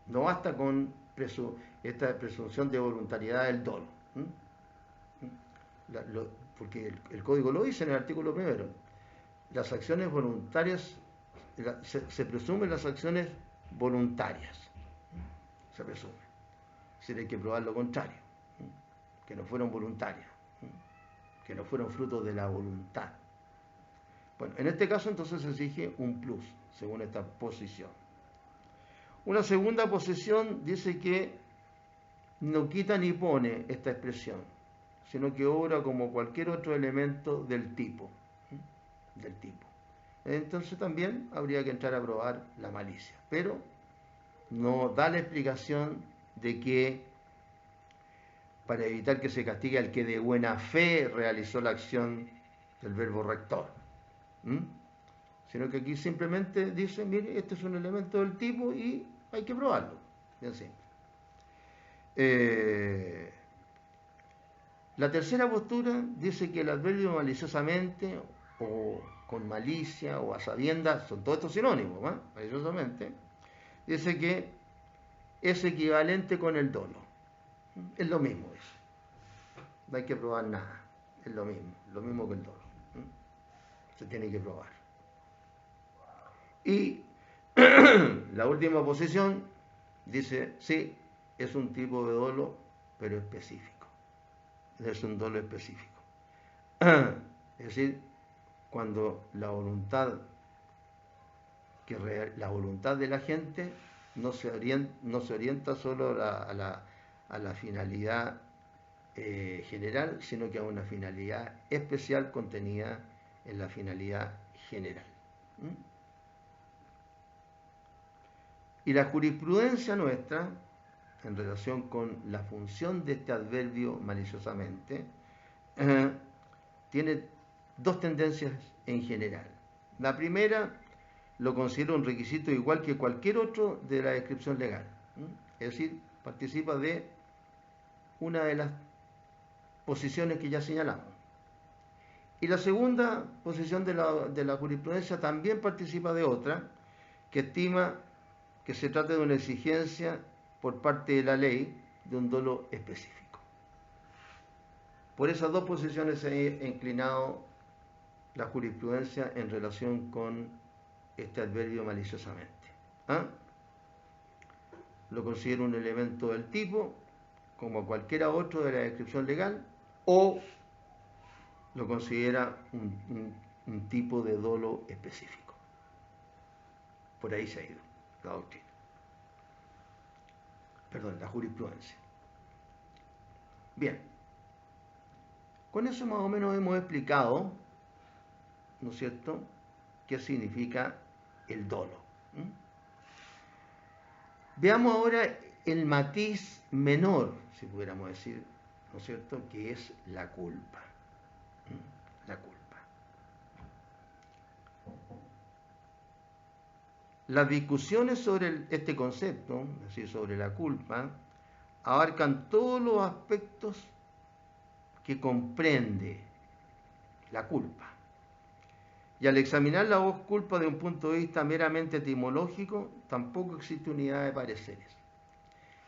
No basta con esta presunción de voluntariedad del dolo. Porque el código lo dice en el artículo primero. Las acciones voluntarias, se presumen las acciones voluntarias. Se presume. Es decir, hay que probar lo contrario. Que no fueron voluntarias. Que no fueron frutos de la voluntad. Bueno, en este caso entonces se exige un plus, según esta posición. Una segunda posición dice que no quita ni pone esta expresión, sino que obra como cualquier otro elemento del tipo. Entonces también habría que entrar a probar la malicia, pero no da la explicación de que para evitar que se castigue al que de buena fe realizó la acción del verbo rector. Sino que aquí simplemente dice, mire, este es un elemento del tipo y hay que probarlo. Bien simple. La tercera postura dice que el adverbio maliciosamente o con malicia o a sabiendas, son todos estos sinónimos, ¿eh? Maliciosamente, dice que es equivalente con el dolo. Es lo mismo eso. No hay que probar nada. Es lo mismo que el dolo. Se tiene que probar. Y la última posición dice, sí, es un tipo de dolo, pero específico. Es un dolo específico. Es decir, cuando la voluntad de la gente no se orienta solo a la finalidad general, sino que a una finalidad especial contenida en la finalidad general. Y la jurisprudencia nuestra, en relación con la función de este adverbio maliciosamente, tiene 2 tendencias en general. La primera lo considera un requisito igual que cualquier otro de la descripción legal. Es decir, participa de una de las posiciones que ya señalamos. Y la segunda posición de la jurisprudencia también participa de otra, que estima que se trata de una exigencia por parte de la ley de un dolo específico. Por esas 2 posiciones se ha inclinado la jurisprudencia en relación con este adverbio maliciosamente. Lo considera un elemento del tipo, como cualquiera otro de la descripción legal, o lo considera un tipo de dolo específico. Por ahí se ha ido la doctrina. Perdón, la jurisprudencia. Bien. Con eso más o menos hemos explicado, ¿no es cierto?, qué significa el dolo. Veamos ahora el matiz menor, si pudiéramos decir, ¿no es cierto?, que es la culpa. La culpa. Las discusiones sobre este concepto, es decir, sobre la culpa, abarcan todos los aspectos que comprende la culpa. Y al examinar la voz culpa de un punto de vista meramente etimológico, tampoco existe unidad de pareceres.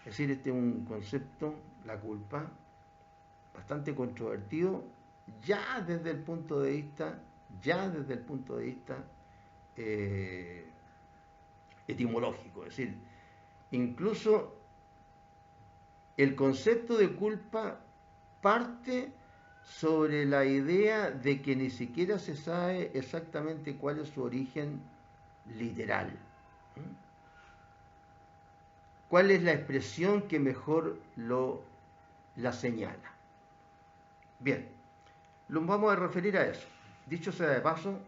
Es decir, este es un concepto, la culpa, bastante controvertido ya desde el punto de vista, eh, etimológico, es decir, incluso el concepto de culpa parte sobre la idea de que ni siquiera se sabe exactamente cuál es su origen literal. ¿Cuál es la expresión que mejor la señala? Bien, nos vamos a referir a eso. Dicho sea de paso,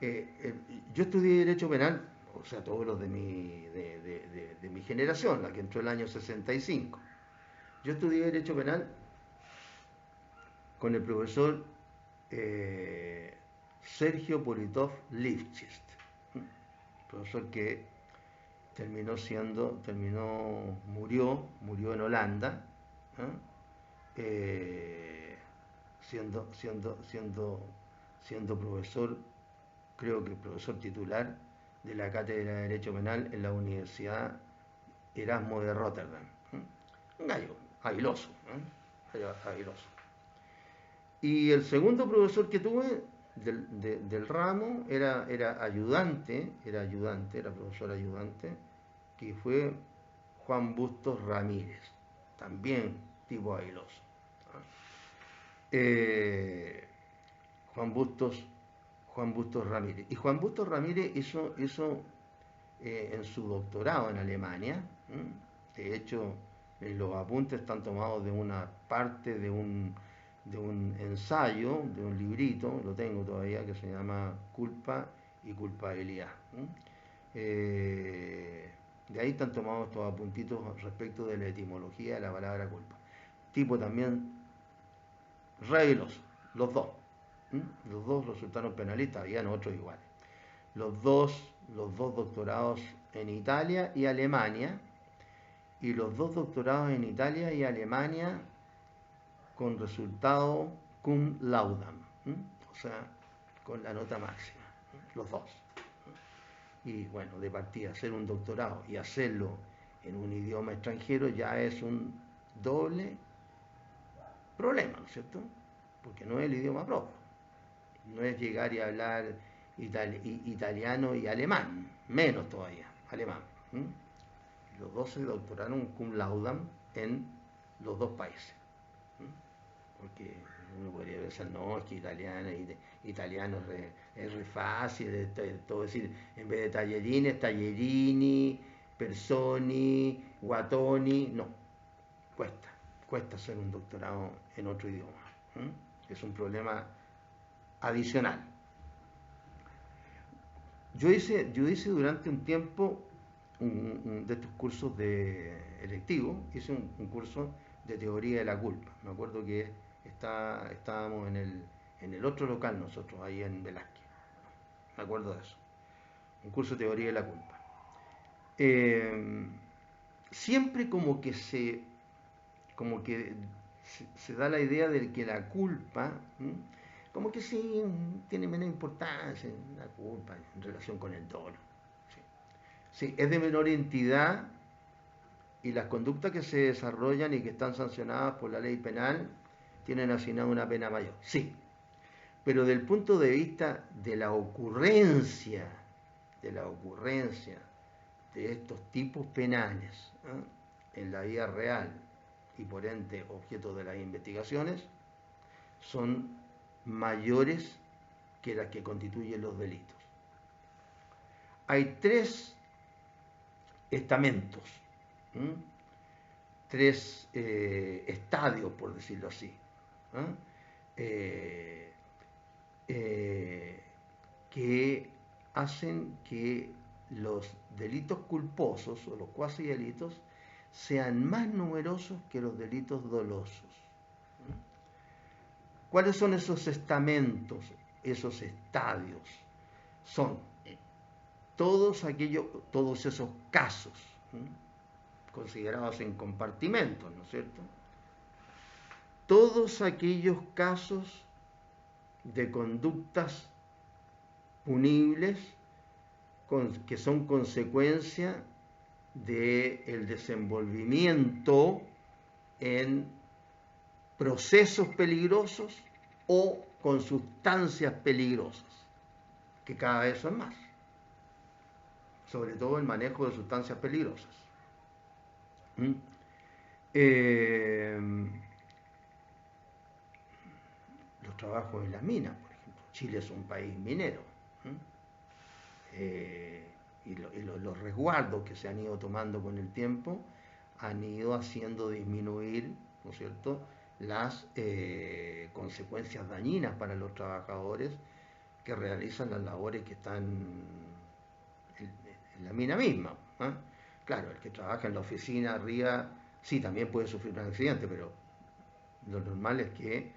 yo estudié Derecho Penal, o sea, todos los de mi generación, la que entró el año 65. Yo estudié Derecho Penal con el profesor Sergio Politov Lifchitz, profesor que murió en Holanda, siendo profesor, creo que profesor titular de la Cátedra de Derecho Penal en la Universidad Erasmo de Rotterdam. Un gallo, habiloso. Y el segundo profesor que tuve del ramo era profesor ayudante, que fue Juan Bustos Ramírez, también tipo ailoso. Juan Bustos Ramírez. Y Juan Bustos Ramírez hizo en su doctorado en Alemania, de hecho, los apuntes están tomados de una parte de un ensayo, de un librito, lo tengo todavía, que se llama Culpa y Culpabilidad. De ahí están tomados estos apuntitos respecto de la etimología de la palabra culpa. Tipo también reviloso, los dos. Los dos resultaron penalistas, habían otros iguales. Los dos doctorados en Italia y Alemania, y los dos doctorados en Italia y Alemania con resultado cum laudam, o sea, con la nota máxima, los dos. Y bueno, de partida, hacer un doctorado y hacerlo en un idioma extranjero ya es un doble problema, ¿no es cierto? Porque no es el idioma propio, no es llegar y hablar italiano y alemán, menos todavía, alemán. Los dos se doctoraron cum laudam en los dos países. Porque uno podría pensar, no, es que italiano es re fácil, todo decir, en vez de tallerini, es tallerini, personi, guatoni, no, cuesta hacer un doctorado en otro idioma. Es un problema adicional. Yo hice durante un tiempo de estos cursos electivos, hice un curso de teoría de la culpa. Me acuerdo que estábamos en el otro local nosotros, ahí en Velázquez. Me acuerdo de eso. Un curso de teoría de la culpa. Siempre como que se da la idea de que la culpa, como que sí, tiene menos importancia la culpa en relación con el dolo. Sí, es de menor entidad y las conductas que se desarrollan y que están sancionadas por la ley penal tienen asignada una pena mayor. Sí, pero del punto de vista de la ocurrencia de estos tipos penales en la vida real y por ende objeto de las investigaciones, son mayores que las que constituyen los delitos. Hay tres estamentos, tres estadios, por decirlo así, que hacen que los delitos culposos o los cuasi delitos sean más numerosos que los delitos dolosos. ¿Cuáles son esos estamentos, esos estadios? Son todos esos casos considerados en compartimentos, ¿no es cierto? Todos aquellos casos de conductas punibles que son consecuencia del desenvolvimiento en procesos peligrosos o con sustancias peligrosas, que cada vez son más, sobre todo el manejo de sustancias peligrosas. ¿Mm? Eh, los trabajos en las minas, por ejemplo. Chile es un país minero. Los resguardos que se han ido tomando con el tiempo han ido haciendo disminuir, ¿no es cierto?, las consecuencias dañinas para los trabajadores que realizan las labores que están en la mina misma. ¿Eh? Claro, el que trabaja en la oficina arriba sí también puede sufrir un accidente, pero lo normal es que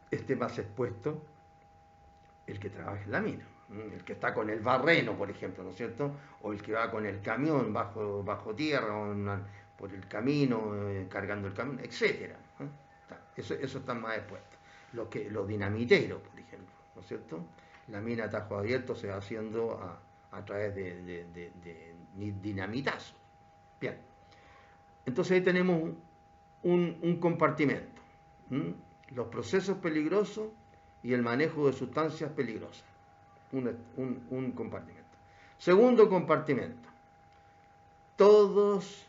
esté más expuesto el que trabaja en la mina, el que está con el barreno, por ejemplo, ¿no es cierto? O el que va con el camión bajo tierra, por el camino, cargando el camión, etcétera. Eso está más expuesto. Los dinamiteros, por ejemplo, ¿no es cierto? La mina a tajo abierto se va haciendo a través de dinamitazos. Bien, entonces ahí tenemos un compartimento. Los procesos peligrosos y el manejo de sustancias peligrosas. Un compartimento. Segundo compartimento. Todos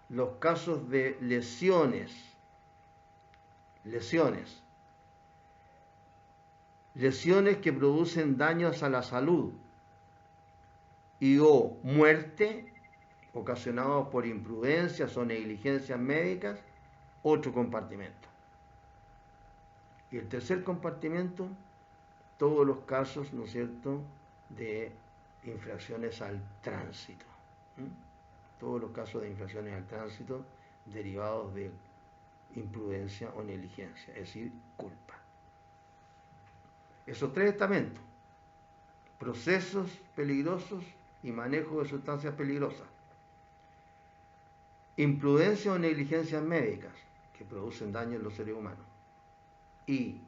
los casos de lesiones que producen daños a la salud y o muerte ocasionados por imprudencias o negligencias médicas, otro compartimento. Y el tercer compartimento, todos los casos, ¿no es cierto?, de infracciones al tránsito. Todos los casos de infracciones al tránsito derivados de imprudencia o negligencia, es decir, culpa. Esos tres estamentos, procesos peligrosos y manejo de sustancias peligrosas, imprudencia o negligencias médicas que producen daño en los seres humanos, y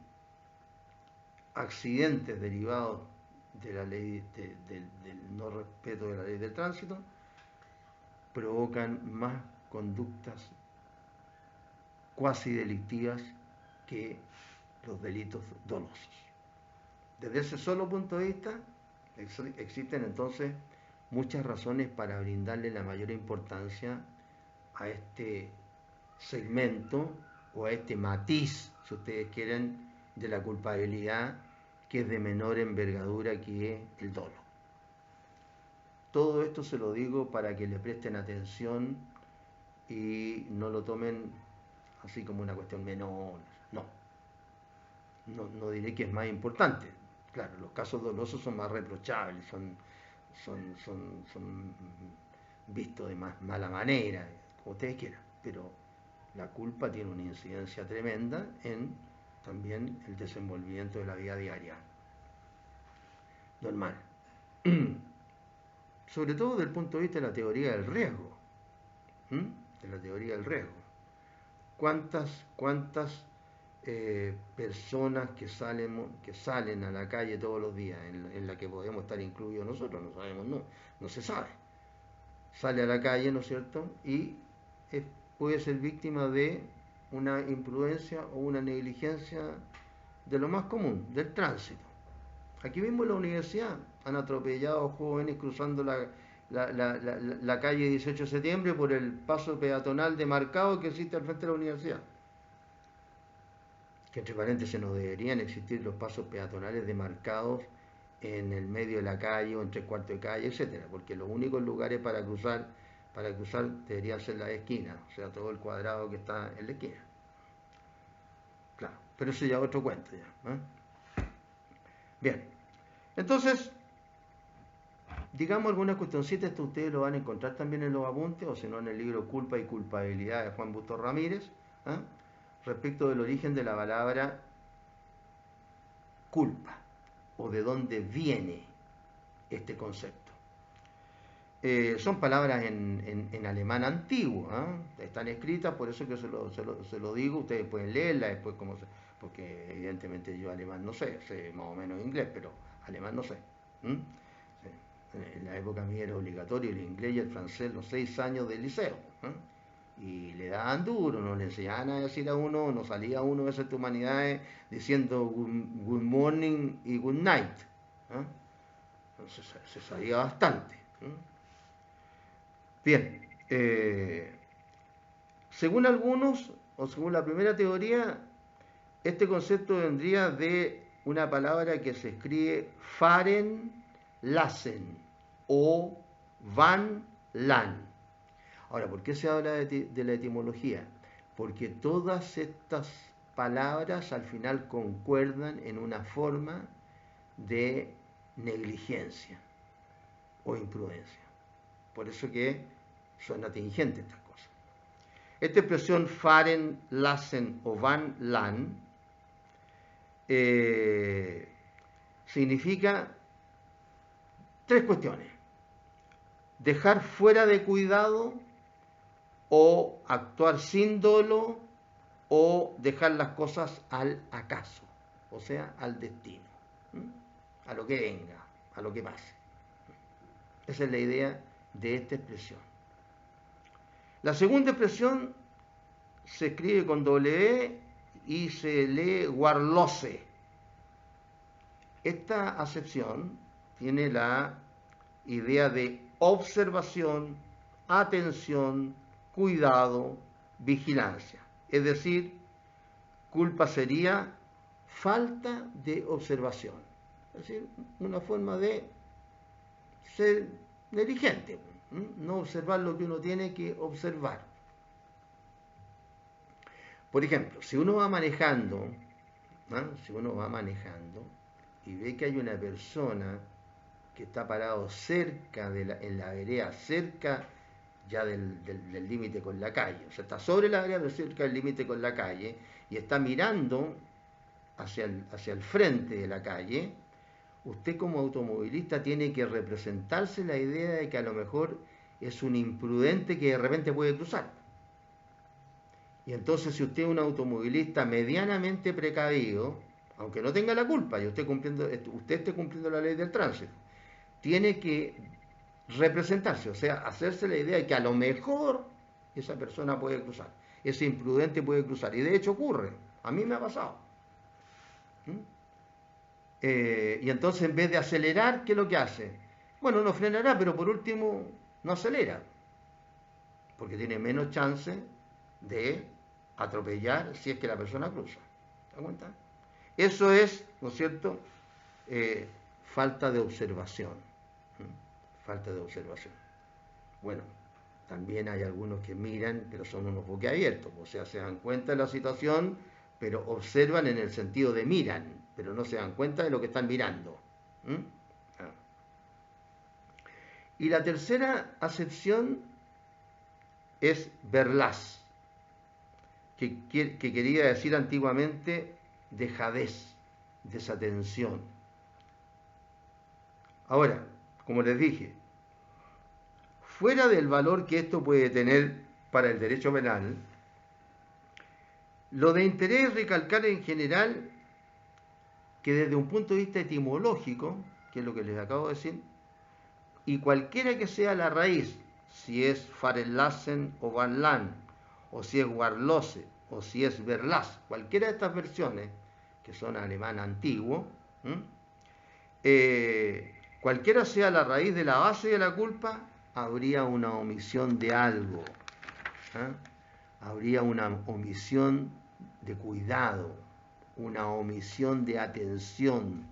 accidentes derivados de la ley del no respeto de la ley del tránsito, provocan más conductas cuasi delictivas que los delitos dolosos. Desde ese solo punto de vista, existen entonces muchas razones para brindarle la mayor importancia a este segmento o a este matiz, si ustedes quieren, de la culpabilidad, que es de menor envergadura que el dolo. Todo esto se lo digo para que le presten atención y no lo tomen así como una cuestión menor. No diré que es más importante. Claro, los casos dolosos son más reprochables, son vistos de más mala manera, como ustedes quieran, pero la culpa tiene una incidencia tremenda en también el desenvolvimiento de la vida diaria normal. Sobre todo desde el punto de vista de la teoría del riesgo. De la teoría del riesgo. ¿Cuántas personas que salen a la calle todos los días, en la que podemos estar incluidos nosotros? No sabemos, no se sabe. Sale a la calle, ¿no es cierto? Y puede ser víctima de una imprudencia o una negligencia de lo más común, del tránsito. Aquí mismo en la universidad han atropellado jóvenes cruzando la calle 18 de septiembre por el paso peatonal demarcado que existe al frente de la universidad. Que entre paréntesis no deberían existir los pasos peatonales demarcados en el medio de la calle o en 3/4 de calle, etcétera, porque los únicos lugares para cruzar deberían ser las esquinas, o sea, todo el cuadrado que está en la esquina. Claro, pero eso ya es otro cuento ya. Bien, entonces, digamos algunas cuestioncitas, esto ustedes lo van a encontrar también en los apuntes, o si no en el libro Culpa y Culpabilidad de Juan Bustos Ramírez, respecto del origen de la palabra culpa, o de dónde viene este concepto. Son palabras en alemán antiguo, están escritas, por eso que se lo digo, ustedes pueden leerla después, porque evidentemente yo alemán no sé más o menos inglés, pero alemán no sé. En la época mía era obligatorio el inglés y el francés los 6 años del liceo, y le daban duro, no le enseñaban a decir a uno, no salía uno de esas humanidades diciendo good morning y good night. ¿Ah? Entonces se sabía bastante. Bien, según algunos, o según la primera teoría, este concepto vendría de una palabra que se escribe Faren Lassen o Van Lan. Ahora, ¿por qué se habla de la etimología? Porque todas estas palabras al final concuerdan en una forma de negligencia o imprudencia. Por eso que son atingentes estas cosas. Esta expresión Faren, Lassen o Van Lan significa tres cuestiones. Dejar fuera de cuidado o actuar sin dolo o dejar las cosas al acaso, o sea, al destino, a lo que venga, a lo que pase. Esa es la idea de esta expresión. La segunda expresión se escribe con doble E y se lee warlose. Esta acepción tiene la idea de observación, atención, cuidado, vigilancia. Es decir, culpa sería falta de observación. Es decir, una forma de ser negligente, no observar lo que uno tiene que observar. Por ejemplo, si uno va manejando, y ve que hay una persona que está parado cerca en la vereda, cerca ya del límite con la calle, o sea, está sobre la vereda, pero cerca del límite con la calle, y está mirando hacia el frente de la calle, usted como automovilista tiene que representarse la idea de que a lo mejor es un imprudente que de repente puede cruzar. Y entonces si usted es un automovilista medianamente precavido, aunque no tenga la culpa y usted esté cumpliendo la ley del tránsito, tiene que representarse, o sea, hacerse la idea de que a lo mejor esa persona puede cruzar, ese imprudente puede cruzar. Y de hecho ocurre, a mí me ha pasado. Y entonces en vez de acelerar, ¿qué es lo que hace? Bueno, no frenará, pero por último no acelera, porque tiene menos chance de atropellar si es que la persona cruza. ¿Te das cuenta? Eso es, ¿no es cierto?, falta de observación. Falta de observación. Bueno, también hay algunos que miran, pero son unos boquiabiertos, o sea, se dan cuenta de la situación, pero observan en el sentido de miran, pero no se dan cuenta de lo que están mirando. Y la tercera acepción es verlas, que quería decir antiguamente dejadez, desatención. Ahora, como les dije, fuera del valor que esto puede tener para el derecho penal, lo de interés es recalcar en general que desde un punto de vista etimológico, que es lo que les acabo de decir, y cualquiera que sea la raíz, si es Farenlassen o Van Lan, o si es Warlose, o si es Verlas, cualquiera de estas versiones, que son alemán antiguo, cualquiera sea la raíz de la base de la culpa, habría una omisión de algo. Habría una omisión de cuidado, una omisión de atención,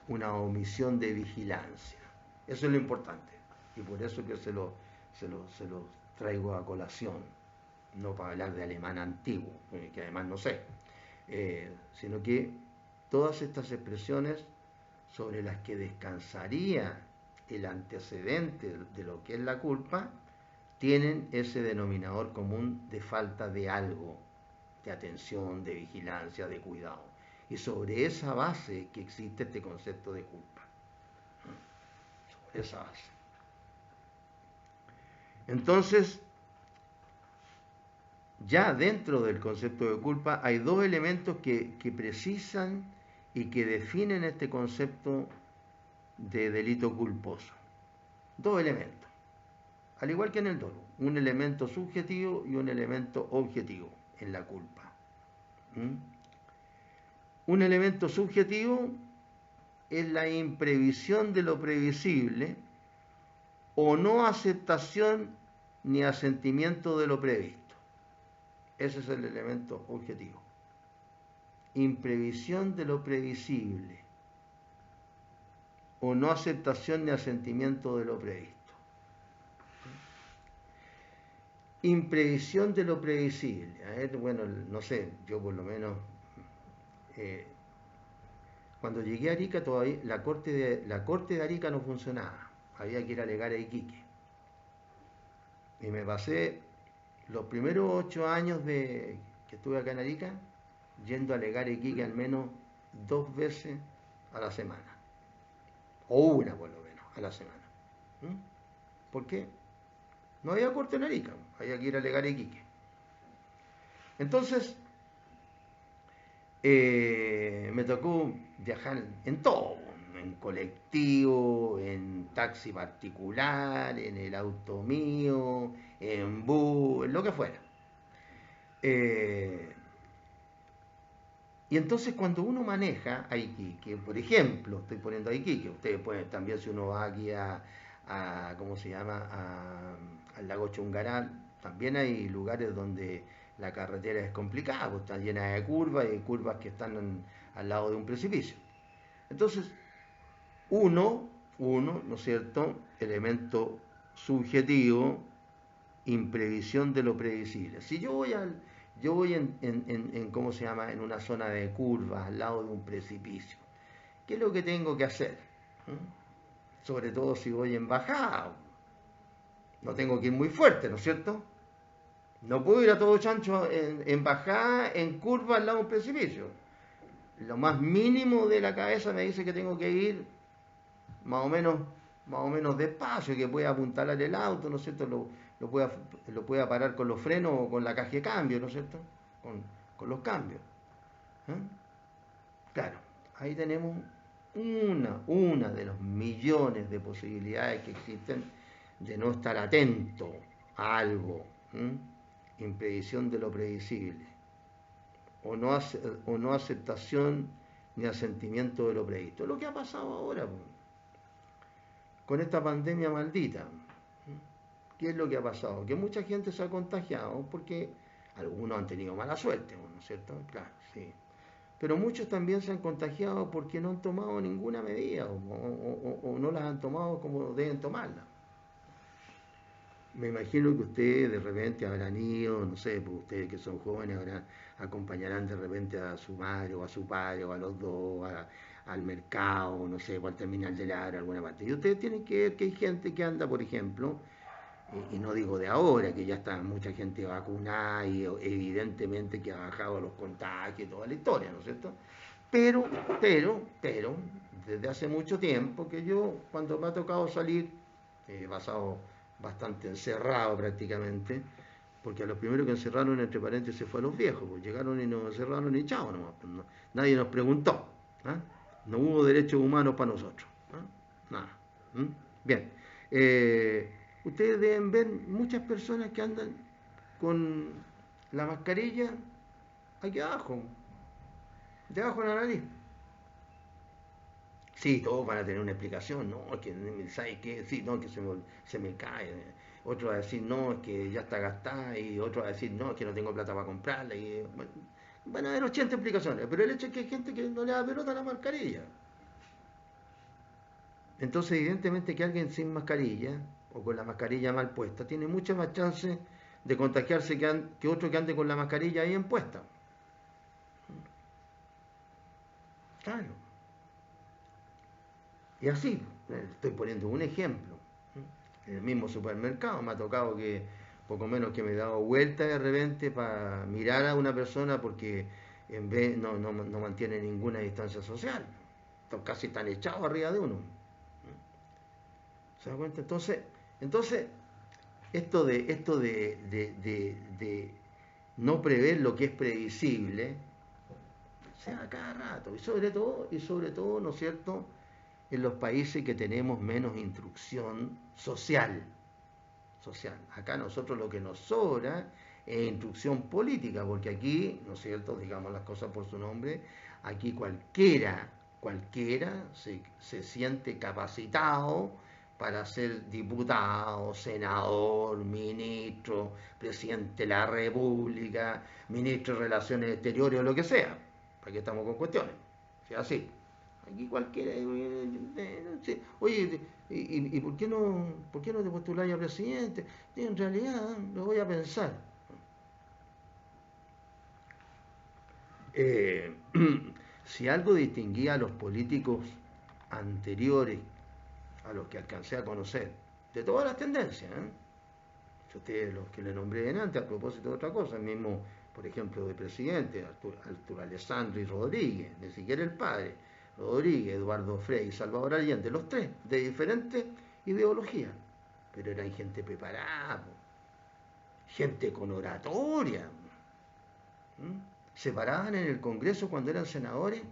una omisión de vigilancia. Eso es lo importante. Y por eso que se lo traigo a colación. No para hablar de alemán antiguo, que además no sé. Sino que todas estas expresiones sobre las que descansaría el antecedente de lo que es la culpa, tienen ese denominador común de falta de algo, de atención, de vigilancia, de cuidado. Y sobre esa base que existe este concepto de culpa. Sobre esa base. Entonces, ya dentro del concepto de culpa hay dos elementos que precisan y que definen este concepto de delito culposo. Dos elementos. al igual que en el dolo, un elemento subjetivo y un elemento objetivo en la culpa. ¿Mm? Un elemento subjetivo es la imprevisión de lo previsible o no aceptación ni asentimiento de lo previsto. Ese es el elemento objetivo. Imprevisión de lo previsible o no aceptación ni asentimiento de lo previsto. Imprevisión de lo previsible. A ver, bueno, no sé, yo por lo menos cuando llegué a Arica todavía la corte de Arica no funcionaba. Había que ir a alegar a Iquique. Y me pasé los primeros 8 años que estuve acá en Arica yendo a alegar a Iquique al menos 2 veces a la semana. O una por lo menos a la semana. ¿Mm? ¿Por qué? No había corte en Arica, había que ir a alegar a Iquique. Entonces, me tocó viajar en todo, en colectivo, en taxi particular, en el auto mío, en bus, en lo que fuera. Y entonces cuando uno maneja a Iquique, por ejemplo, estoy poniendo a Iquique, ustedes pueden también, si uno va aquí ¿cómo se llama? Al lago Chungaral, también hay lugares donde la carretera es complicada, pues está llena de curvas y curvas que están al lado de un precipicio. Entonces, ¿no es cierto? Elemento subjetivo, imprevisión de lo previsible. Si yo voy ¿cómo se llama? En una zona de curvas, al lado de un precipicio, ¿qué es lo que tengo que hacer? Sobre todo si voy en bajada. No tengo que ir muy fuerte, ¿no es cierto? No puedo ir a todo chancho en bajada, en curva, al lado de un precipicio. Lo más mínimo de la cabeza me dice que tengo que ir más o menos despacio, que pueda apuntalar el auto, ¿no es cierto? Lo pueda parar con los frenos o con la caja de cambio, ¿no es cierto? Con los cambios. ¿Eh? Claro, ahí tenemos una de los millones de posibilidades que existen de no estar atento a algo. Imprevisión de lo previsible. O no aceptación ni asentimiento de lo previsto. Lo que ha pasado ahora con esta pandemia maldita. ¿Qué es lo que ha pasado? Que mucha gente se ha contagiado porque algunos han tenido mala suerte, ¿no es cierto? Claro, sí. Pero muchos también se han contagiado porque no han tomado ninguna medida o no las han tomado como deben tomarlas. Me imagino que ustedes de repente habrán ido, no sé, pues ustedes que son jóvenes acompañarán de repente a su madre o a su padre o a los dos al mercado, no sé, o al terminal de la alguna parte. Y ustedes tienen que ver que hay gente que anda, por ejemplo, y no digo de ahora, que ya está mucha gente vacunada y evidentemente que ha bajado los contagios y toda la historia, ¿no es cierto? Pero, desde hace mucho tiempo que yo, cuando me ha tocado salir, he pasado bastante encerrado prácticamente, porque a los primeros que encerraron, entre paréntesis, fue a los viejos, pues llegaron y nos encerraron y chao nomás, pues nadie nos preguntó, ¿eh? No hubo derechos humanos para nosotros, ¿eh? Nada. Bien, ustedes deben ver muchas personas que andan con la mascarilla aquí abajo, debajo de la nariz. Sí, todos van a tener una explicación, no, es que, ¿sabes qué? Sí, no, que se me cae. Otro va a decir, no, es que ya está gastada, y otro va a decir, no, es que no tengo plata para comprarla. Y, bueno, van a haber 80 explicaciones, pero el hecho es que hay gente que no le da pelota a la mascarilla. Entonces, evidentemente que alguien sin mascarilla, o con la mascarilla mal puesta, tiene muchas más chances de contagiarse que otro que ande con la mascarilla bien puesta. Claro. Y así, estoy poniendo un ejemplo. En el mismo supermercado me ha tocado que poco menos que me he dado vuelta de repente para mirar a una persona porque en vez no mantiene ninguna distancia social. Casi están echados arriba de uno. ¿Se da cuenta? Entonces esto de no prever lo que es previsible, se da cada rato. Y sobre todo, ¿no es cierto?, en los países que tenemos menos instrucción social. social. Acá nosotros lo que nos sobra es instrucción política, porque aquí, ¿no es cierto?, digamos las cosas por su nombre, aquí cualquiera se siente capacitado para ser diputado, senador, ministro, presidente de la República, ministro de Relaciones Exteriores o lo que sea. ¿Para qué estamos con cuestiones? O sea, así. Aquí cualquiera, sí. Oye, ¿y por qué no te postuláis a presidente? En realidad, lo voy a pensar. Eh, si algo distinguía a los políticos anteriores, a los que alcancé a conocer, de todas las tendencias, ustedes los que le nombré antes, a propósito de otra cosa, el mismo, por ejemplo, de presidente, Arturo Alessandri Rodríguez, ni siquiera el padre, Rodríguez, Eduardo Frei y Salvador Allende, los tres, de diferentes ideologías, pero eran gente preparada, gente con oratoria. Se paraban en el Congreso cuando eran senadores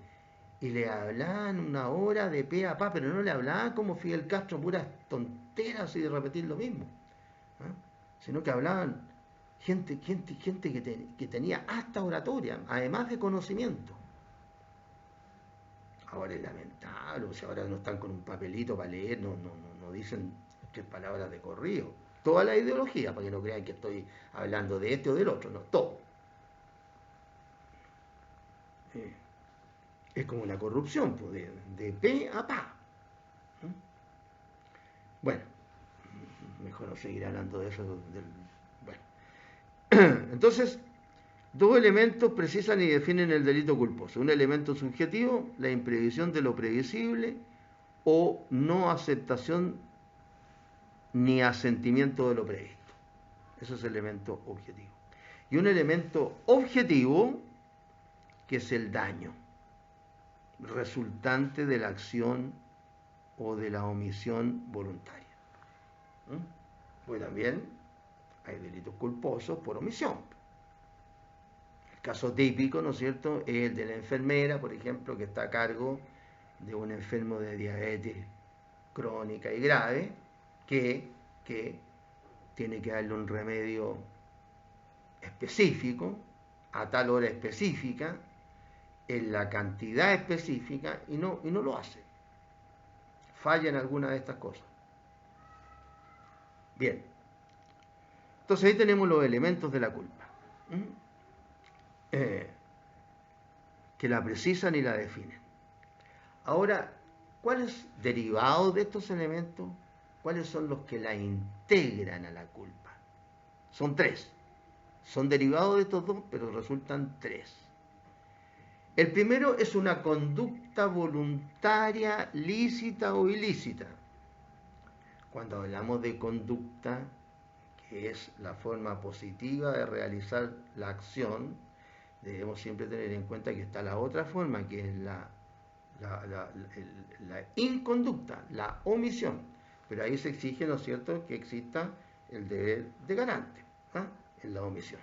y le hablaban una hora de pe a pa, pero no le hablaban como Fidel Castro, puras tonteras y de repetir lo mismo, sino que hablaban gente que tenía hasta oratoria, además de conocimiento. Ahora es lamentable, o sea, ahora no están con un papelito para leer, no dicen 3 palabras de corrido. Toda la ideología, para que no crean que estoy hablando de este o del otro, no, todo. Es como la corrupción, pues, de pe a pa. Bueno, mejor no seguir hablando de eso. Bueno. Entonces, 2 elementos precisan y definen el delito culposo. Un elemento subjetivo, la imprevisión de lo previsible o no aceptación ni asentimiento de lo previsto. Eso es el elemento objetivo. Y un elemento objetivo, que es el daño resultante de la acción o de la omisión voluntaria. Pues también hay delitos culposos por omisión. El caso típico, ¿no es cierto?, es el de la enfermera, por ejemplo, que está a cargo de un enfermo de diabetes crónica y grave, que tiene que darle un remedio específico, a tal hora específica, en la cantidad específica, y no lo hace. Falla en alguna de estas cosas. Bien. Entonces ahí tenemos los elementos de la culpa, que la precisan y la definen. Ahora, ¿cuáles derivados de estos elementos? ¿Cuáles son los que la integran a la culpa? Son 3. Son derivados de estos 2, pero resultan 3. El primero es una conducta voluntaria, lícita o ilícita. Cuando hablamos de conducta, que es la forma positiva de realizar la acción, debemos siempre tener en cuenta que está la otra forma, que es la inconducta, la omisión. Pero ahí se exige, ¿no es cierto?, que exista el deber de garante, en la omisión.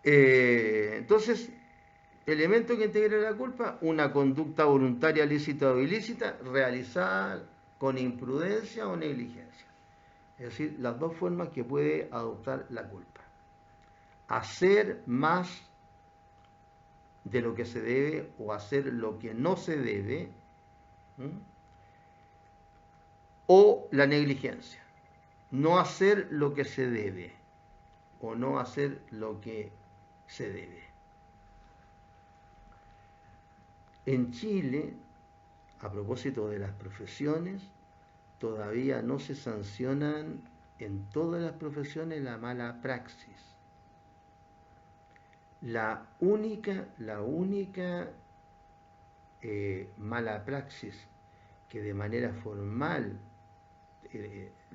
Entonces, elemento que integra la culpa, una conducta voluntaria, lícita o ilícita, realizada con imprudencia o negligencia. Es decir, las 2 formas que puede adoptar la culpa. Hacer más de lo que se debe o hacer lo que no se debe, o la negligencia. No hacer lo que se debe o no hacer lo que se debe. En Chile, a propósito de las profesiones, todavía no se sancionan en todas las profesiones la mala praxis. La única mala praxis que de manera formal,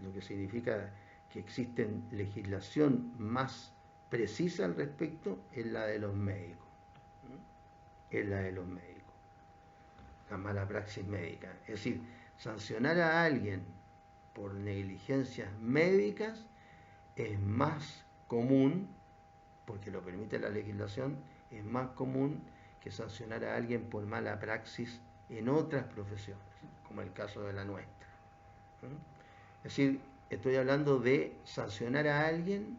lo que significa que existe legislación más precisa al respecto, es la de los médicos. Es la de los médicos. La mala praxis médica. Es decir, sancionar a alguien por negligencias médicas es más común, porque lo permite la legislación, es más común que sancionar a alguien por mala praxis en otras profesiones, como el caso de la nuestra. Es decir, Estoy hablando de sancionar a alguien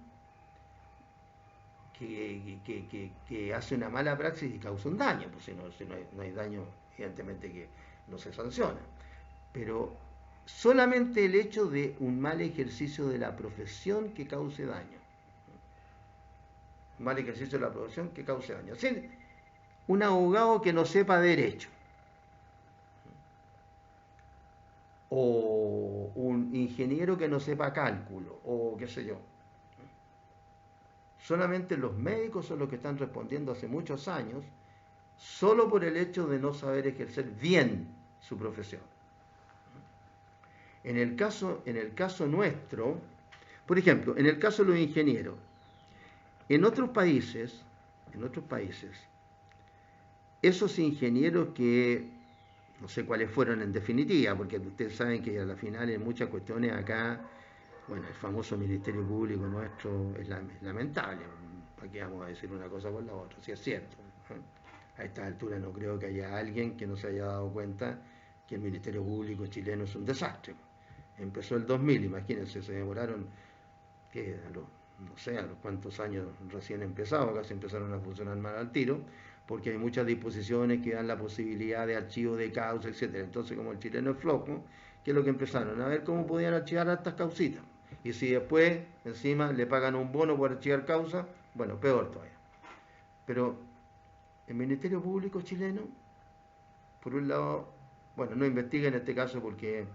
que hace una mala praxis y causa un daño, pues si no hay daño, evidentemente que no se sanciona. Pero solamente el hecho de un mal ejercicio de la profesión que cause daño. Un mal ejercicio de la profesión que cause daño. Así, un abogado que no sepa derecho, o un ingeniero que no sepa cálculo, o qué sé yo. Solamente los médicos son los que están respondiendo hace muchos años, solo por el hecho de no saber ejercer bien su profesión. En el caso nuestro, por ejemplo, en el caso de los ingenieros, en otros países, esos ingenieros que, no sé cuáles fueron en definitiva, porque ustedes saben que a la final en muchas cuestiones acá, bueno, el famoso Ministerio Público nuestro es lamentable. ¿Para qué vamos a decir una cosa por la otra? Si es cierto. A esta altura no creo que haya alguien que no se haya dado cuenta que el Ministerio Público chileno es un desastre. Empezó el 2000, imagínense, se demoraron, que no sé, a los cuántos años recién empezado, acá se empezaron a funcionar mal al tiro, porque hay muchas disposiciones que dan la posibilidad de archivo de causa, etcétera. Entonces, como el chileno es flojo, ¿qué es lo que empezaron? A ver cómo podían archivar estas causitas. Y si después, encima, le pagan un bono por archivar causa, bueno, peor todavía. Pero el Ministerio Público chileno, por un lado, bueno, no investiga en este caso porque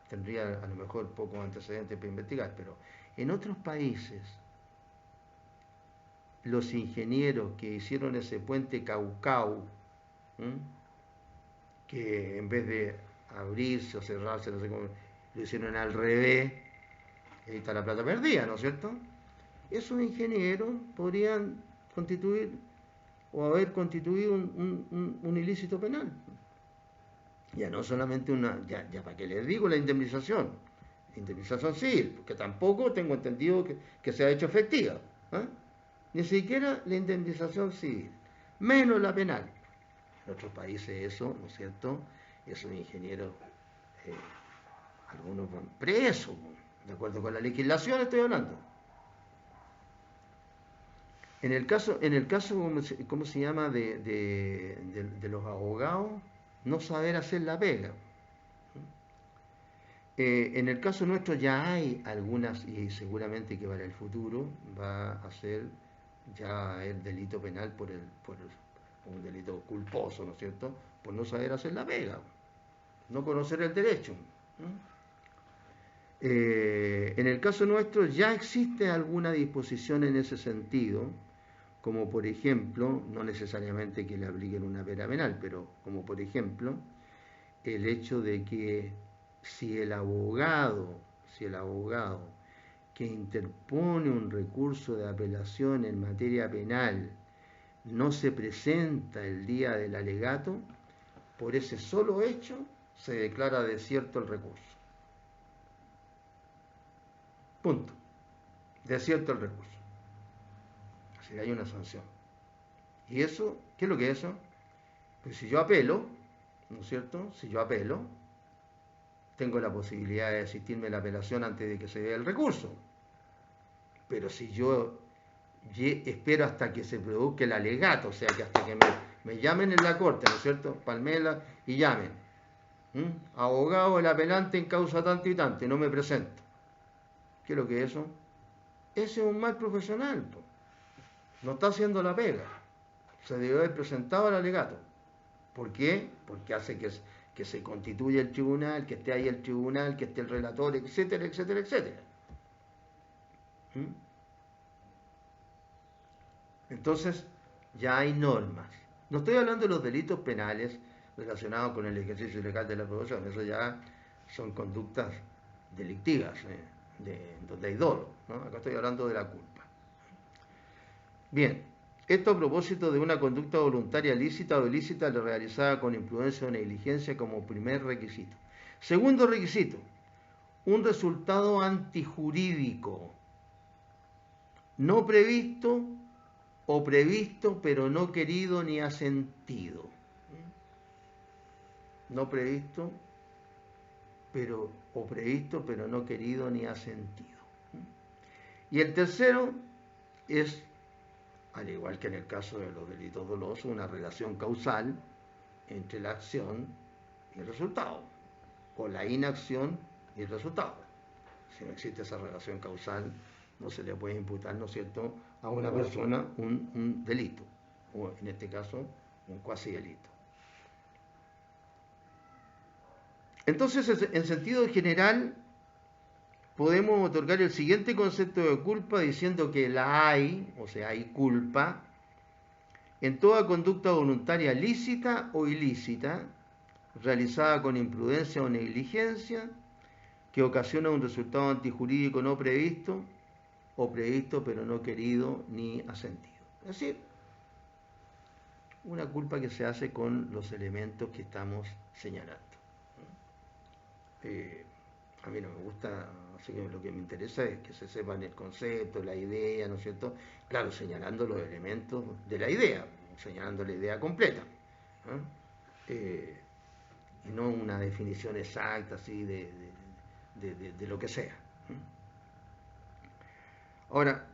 tendría a lo mejor pocos antecedentes para investigar, pero en otros países, los ingenieros que hicieron ese puente Caucau, ¿m? Que en vez de abrirse o cerrarse, no sé cómo, lo hicieron al revés, ahí está la plata perdida, ¿no es cierto? Esos ingenieros podrían constituir o haber constituido un ilícito penal. Ya no solamente ya para qué les digo la indemnización civil, porque tampoco tengo entendido que se ha hecho efectiva. ¿Eh? Ni siquiera la indemnización civil, menos la penal. En otros países eso, ¿no es cierto? Esos ingenieros, eh, algunos van presos, de acuerdo con la legislación estoy hablando. En el caso ¿cómo se llama? De los abogados, no saber hacer la pega. En el caso nuestro ya hay algunas, y seguramente que para el futuro va a ser ya el delito penal por un delito culposo, ¿no es cierto? Por no saber hacer la pega, no conocer el derecho. En el caso nuestro ya existe alguna disposición en ese sentido, como por ejemplo, no necesariamente que le apliquen una pena penal, pero como por ejemplo, el hecho de que si el abogado que interpone un recurso de apelación en materia penal no se presenta el día del alegato, por ese solo hecho se declara desierto el recurso. Punto. Desierto el recurso. Así que hay una sanción. ¿Y eso? ¿Qué es lo que es eso? Pues si yo apelo, ¿no es cierto? Si yo apelo, tengo la posibilidad de desistirme de la apelación antes de que se dé el recurso. Pero si yo espero hasta que se produzca el alegato, o sea, que hasta que me llamen en la corte, ¿no es cierto? Palmela y llamen. Abogado, el apelante en causa tanto y tanto, y no me presento. ¿Qué es lo que es eso? Ese es un mal profesional. No está haciendo la pega. Se debe haber presentado al alegato. ¿Por qué? Porque hace que se constituya el tribunal, que esté ahí el tribunal, que esté el relator, etcétera, etcétera, etcétera. Entonces, ya hay normas. No estoy hablando de los delitos penales relacionados con el ejercicio ilegal de la profesión, eso ya son conductas delictivas, donde hay dolo, ¿no? Acá estoy hablando de la culpa. Bien, esto a propósito de una conducta voluntaria lícita o ilícita realizada con imprudencia o negligencia como primer requisito. Segundo requisito, un resultado antijurídico, no previsto o previsto pero no querido ni asentido. No previsto pero, o previsto, pero no querido ni asentido. Y el tercero es, al igual que en el caso de los delitos dolosos, una relación causal entre la acción y el resultado, o la inacción y el resultado. Si no existe esa relación causal, no se le puede imputar, ¿no es cierto?, a una persona un delito, o en este caso, un cuasi delito. Entonces, en sentido general, podemos otorgar el siguiente concepto de culpa diciendo que la hay, o sea, hay culpa, en toda conducta voluntaria lícita o ilícita, realizada con imprudencia o negligencia, que ocasiona un resultado antijurídico no previsto, o previsto pero no querido ni asentido. Es decir, una culpa que se hace con los elementos que estamos señalando. A mí no me gusta, así que lo que me interesa es que se sepan el concepto, la idea, ¿no es cierto? Claro, señalando los elementos de la idea, señalando la idea completa. Y no una definición exacta así de lo que sea. Ahora,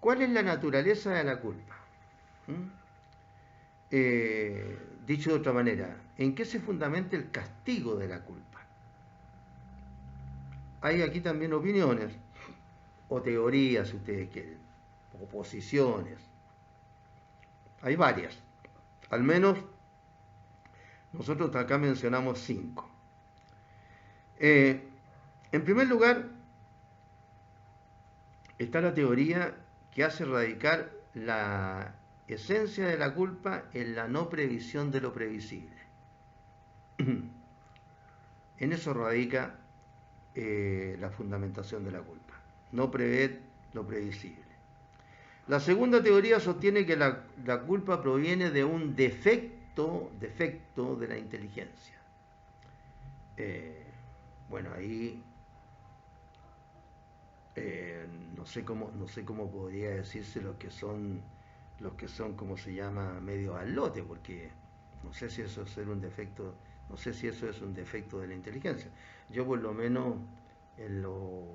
¿cuál es la naturaleza de la culpa? Dicho de otra manera, ¿en qué se fundamenta el castigo de la culpa? Hay aquí también opiniones, o teorías, si ustedes quieren, o posiciones. Hay varias. Al menos nosotros acá mencionamos 5. En primer lugar, está la teoría que hace radicar la esencia de la culpa en la no previsión de lo previsible. En eso radica la fundamentación de la culpa, no prever lo previsible. La segunda teoría sostiene que la culpa proviene de un defecto de la inteligencia. Bueno, ahí no sé cómo podría decirse los que son, como se llama, medio al lote, porque no sé si eso es un defecto, no sé si eso es un defecto de la inteligencia. Yo por lo menos en lo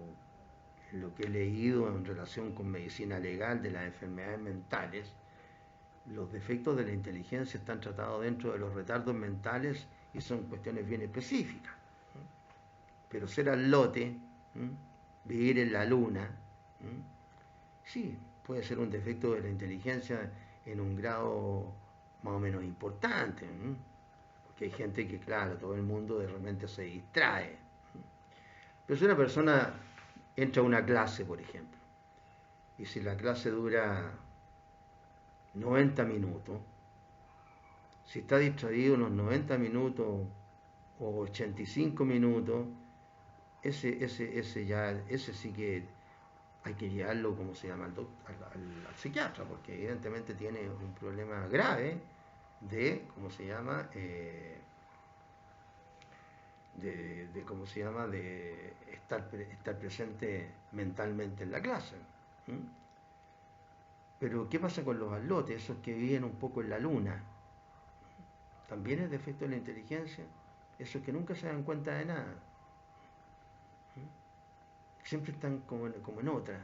que he leído en relación con medicina legal de las enfermedades mentales, los defectos de la inteligencia están tratados dentro de los retardos mentales y son cuestiones bien específicas. Pero ser al lote, vivir en la luna, sí, puede ser un defecto de la inteligencia en un grado más o menos importante, porque hay gente que, claro, todo el mundo de repente se distrae. Pero si una persona entra a una clase, por ejemplo, y si la clase dura 90 minutos, si está distraído unos 90 minutos o 85 minutos, ese sí que hay que llevarlo, como se llama, al psiquiatra, porque evidentemente tiene un problema grave de, ¿cómo se llama? ¿Cómo se llama? De estar presente mentalmente en la clase. Pero, ¿qué pasa con los atlotes, esos que viven un poco en la luna? ¿También es defecto de la inteligencia? Esos que nunca se dan cuenta de nada. Siempre están como en otra.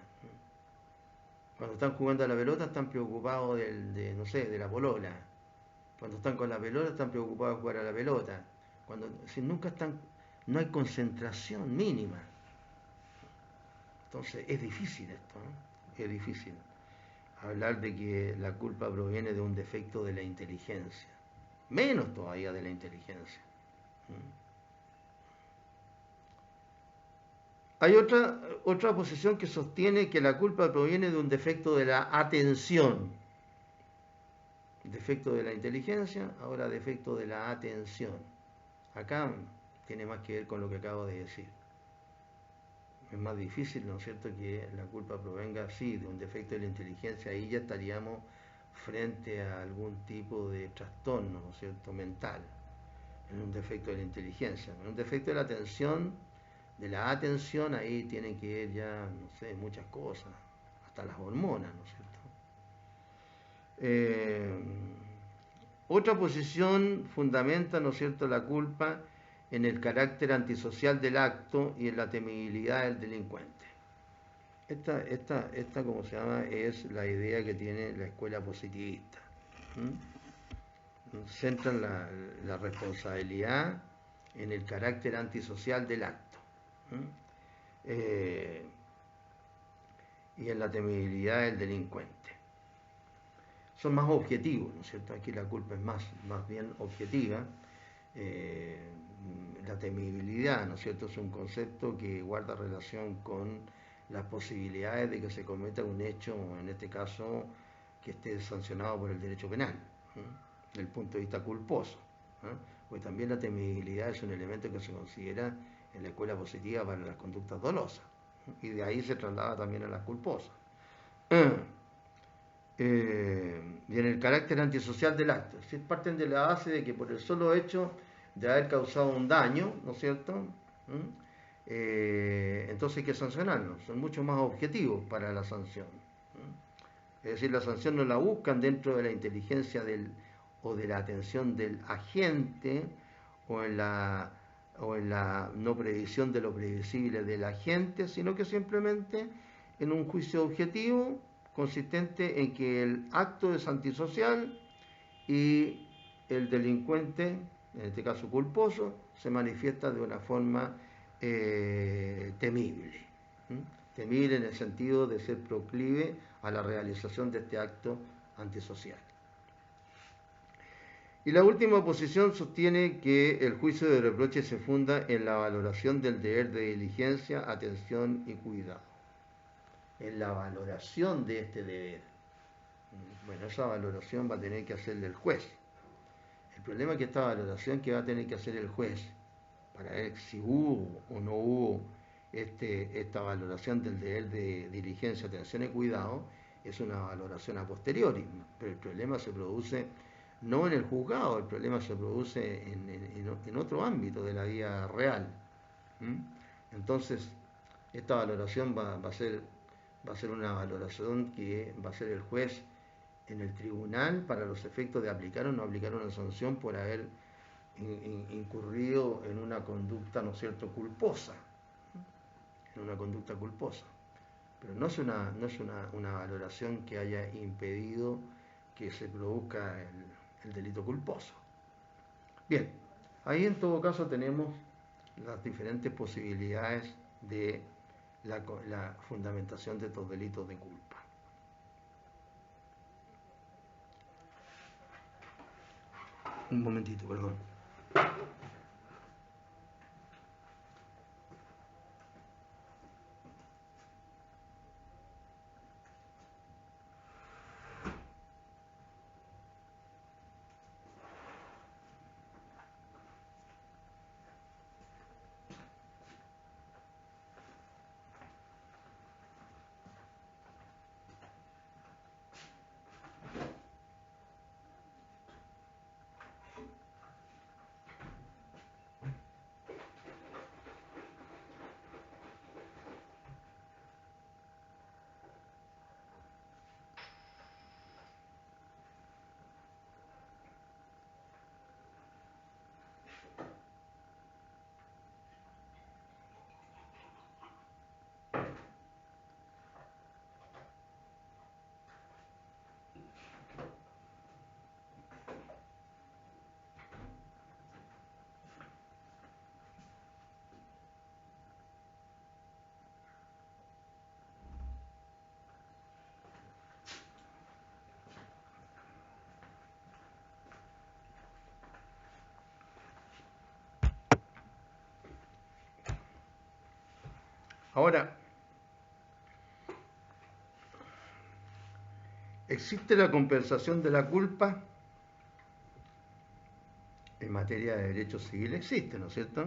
Cuando están jugando a la pelota están preocupados de la polola. Cuando están con la pelota están preocupados de jugar a la pelota. Nunca están, no hay concentración mínima. Entonces es difícil esto, es difícil hablar de que la culpa proviene de un defecto de la inteligencia, menos todavía de la inteligencia. Hay otra posición que sostiene que la culpa proviene de un defecto de la atención. Defecto de la inteligencia, ahora defecto de la atención. Acá tiene más que ver con lo que acabo de decir. Es más difícil, ¿no es cierto?, que la culpa provenga, sí, de un defecto de la inteligencia. Ahí ya estaríamos frente a algún tipo de trastorno, ¿no es cierto?, mental, en un defecto de la inteligencia. En un defecto de la atención, ahí tienen que ver ya, no sé, muchas cosas, hasta las hormonas, ¿no es cierto? Otra posición fundamenta, ¿no es cierto?, la culpa en el carácter antisocial del acto y en la temibilidad del delincuente. Esta como se llama, es la idea que tiene la escuela positivista. Centran la responsabilidad en el carácter antisocial del acto y en la temibilidad del delincuente. Son más objetivos, ¿no es cierto? Aquí la culpa es más bien objetiva. La temibilidad, ¿no es cierto?, es un concepto que guarda relación con las posibilidades de que se cometa un hecho, en este caso, que esté sancionado por el derecho penal, desde el punto de vista culposo. Pues también la temibilidad es un elemento que se considera en la escuela positiva para las conductas dolosas, y de ahí se traslada también a las culposas. Y en el carácter antisocial del acto. Es decir, parten de la base de que por el solo hecho de haber causado un daño, ¿no es cierto?, entonces hay que sancionarlo. Son mucho más objetivos para la sanción. Es decir, la sanción no la buscan dentro de la inteligencia o de la atención del agente o en la no previsión de lo previsible del agente, sino que simplemente en un juicio objetivo consistente en que el acto es antisocial y el delincuente, en este caso culposo, se manifiesta de una forma temible. Temible en el sentido de ser proclive a la realización de este acto antisocial. Y la última posición sostiene que el juicio de reproche se funda en la valoración del deber de diligencia, atención y cuidado. En la valoración de este deber. Bueno, esa valoración va a tener que hacerle el juez. El problema es que esta valoración que va a tener que hacer el juez para ver si hubo o no hubo esta valoración del deber de diligencia, atención y cuidado, es una valoración a posteriori, pero el problema se produce no en el juzgado, el problema se produce en otro ámbito de la vida real. Entonces, esta valoración va a ser una valoración que va a hacer el juez en el tribunal para los efectos de aplicar o no aplicar una sanción por haber incurrido en una conducta, ¿no es cierto?, culposa, en una conducta culposa. Pero no es una valoración que haya impedido que se produzca el delito culposo. Bien, ahí en todo caso tenemos las diferentes posibilidades de la fundamentación de estos delitos de culpa. Un momentito, perdón. Ahora, ¿existe la compensación de la culpa? En materia de derecho civil existe, ¿no es cierto?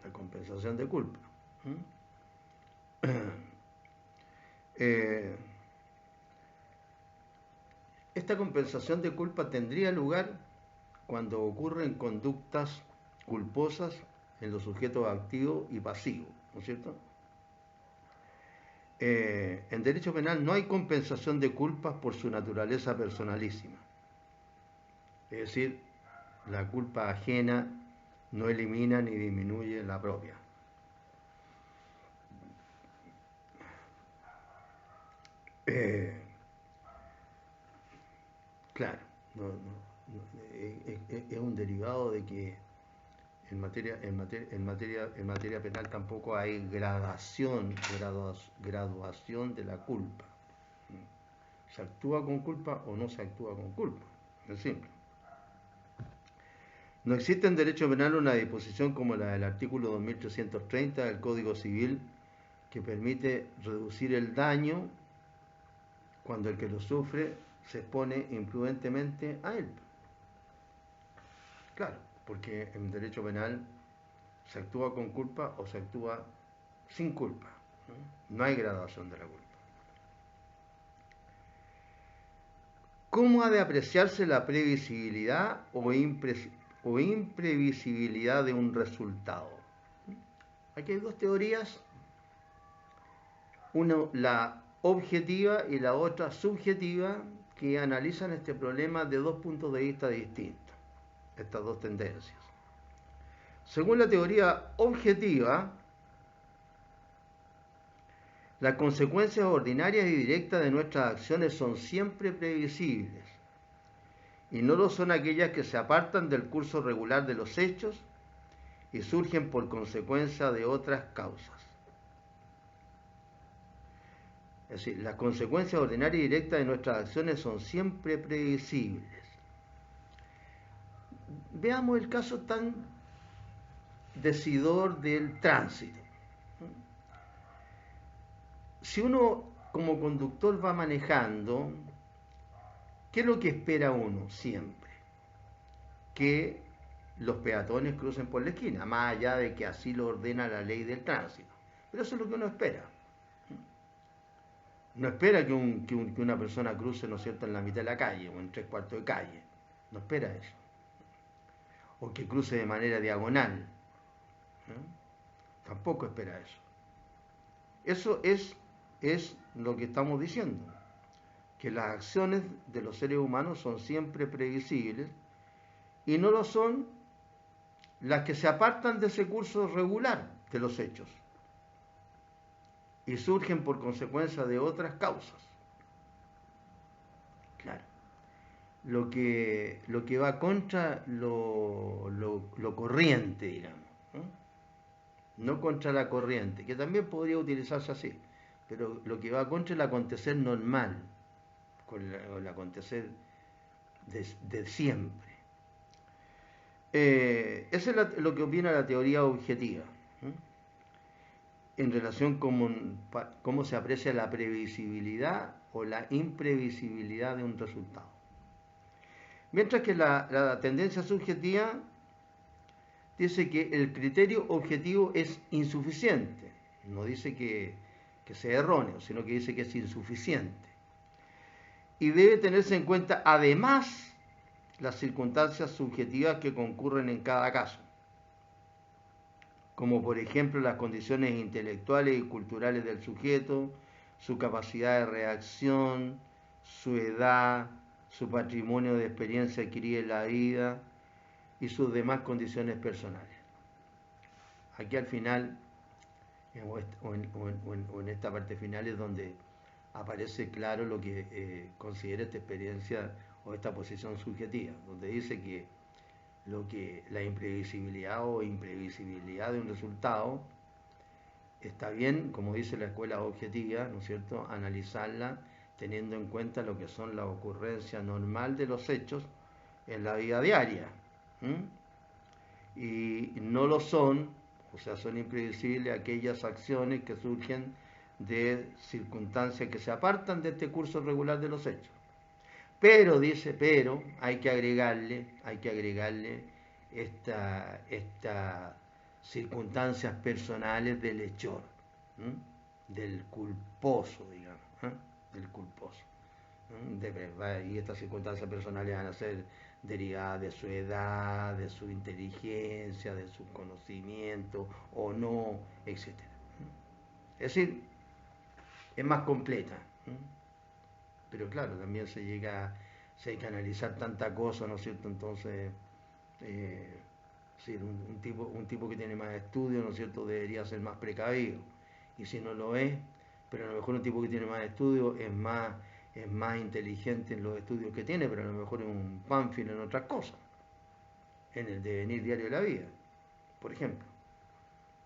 La compensación de culpa. Esta compensación de culpa tendría lugar cuando ocurren conductas culposas en los sujetos activos y pasivos, ¿no es cierto? En derecho penal no hay compensación de culpas por su naturaleza personalísima. Es decir, la culpa ajena no elimina ni disminuye la propia. Claro, es un derivado de que en materia penal tampoco hay graduación de la culpa. ¿Se actúa con culpa o no se actúa con culpa? Es simple. No existe en derecho penal una disposición como la del artículo 2330 del Código Civil que permite reducir el daño cuando el que lo sufre se expone imprudentemente a él. Claro, porque en derecho penal se actúa con culpa o se actúa sin culpa. No hay graduación de la culpa. ¿Cómo ha de apreciarse la previsibilidad o imprevisibilidad de un resultado? Aquí hay dos teorías, una la objetiva y la otra subjetiva, que analizan este problema de dos puntos de vista distintos, estas dos tendencias. Según la teoría objetiva, las consecuencias ordinarias y directas de nuestras acciones son siempre previsibles, y no lo son aquellas que se apartan del curso regular de los hechos y surgen por consecuencia de otras causas. Es decir, las consecuencias ordinarias y directas de nuestras acciones son siempre previsibles. Veamos el caso tan decidor del tránsito. Si uno como conductor va manejando, ¿qué es lo que espera uno siempre? Que los peatones crucen por la esquina, más allá de que así lo ordena la ley del tránsito. Pero eso es lo que uno espera. No espera que una persona cruce, ¿no es cierto?, en la mitad de la calle o en 3/4 de calle. No espera eso. O que cruce de manera diagonal. Tampoco espera eso. Eso es lo que estamos diciendo, que las acciones de los seres humanos son siempre previsibles y no lo son las que se apartan de ese curso regular de los hechos y surgen por consecuencia de otras causas. Claro, lo que va contra lo corriente, digamos, no contra la corriente, que también podría utilizarse así, pero lo que va contra el acontecer normal, con el acontecer de siempre. Eso es lo que opina la teoría objetiva, en relación con cómo se aprecia la previsibilidad o la imprevisibilidad de un resultado. Mientras que la tendencia subjetiva dice que el criterio objetivo es insuficiente, no dice que sea erróneo, sino que dice que es insuficiente. Y debe tenerse en cuenta además las circunstancias subjetivas que concurren en cada caso, como por ejemplo las condiciones intelectuales y culturales del sujeto, su capacidad de reacción, su edad, su patrimonio de experiencia adquirida en la vida y sus demás condiciones personales. Aquí al final, o en esta parte final, es donde aparece claro lo que considera esta experiencia o esta posición subjetiva, donde dice que la imprevisibilidad o imprevisibilidad de un resultado está bien, como dice la escuela objetiva, ¿no es cierto?, analizarla teniendo en cuenta lo que son la ocurrencia normal de los hechos en la vida diaria. Y no lo son, o sea, son imprevisibles aquellas acciones que surgen de circunstancias que se apartan de este curso regular de los hechos. Pero, dice, hay que agregarle estas circunstancias personales del hechor, del culposo, digamos, del culposo. Y estas circunstancias personales van a ser derivadas de su edad, de su inteligencia, de su conocimiento o no, etc. Es decir, es más completa. Pero claro, también si hay que analizar tanta cosa, ¿no es cierto? Entonces Sí, un tipo que tiene más estudios, ¿no es cierto?, debería ser más precavido. Y si no lo es, pero a lo mejor un tipo que tiene más estudios es más inteligente en los estudios que tiene, pero a lo mejor es un pánfilo en otras cosas, en el devenir diario de la vida, por ejemplo.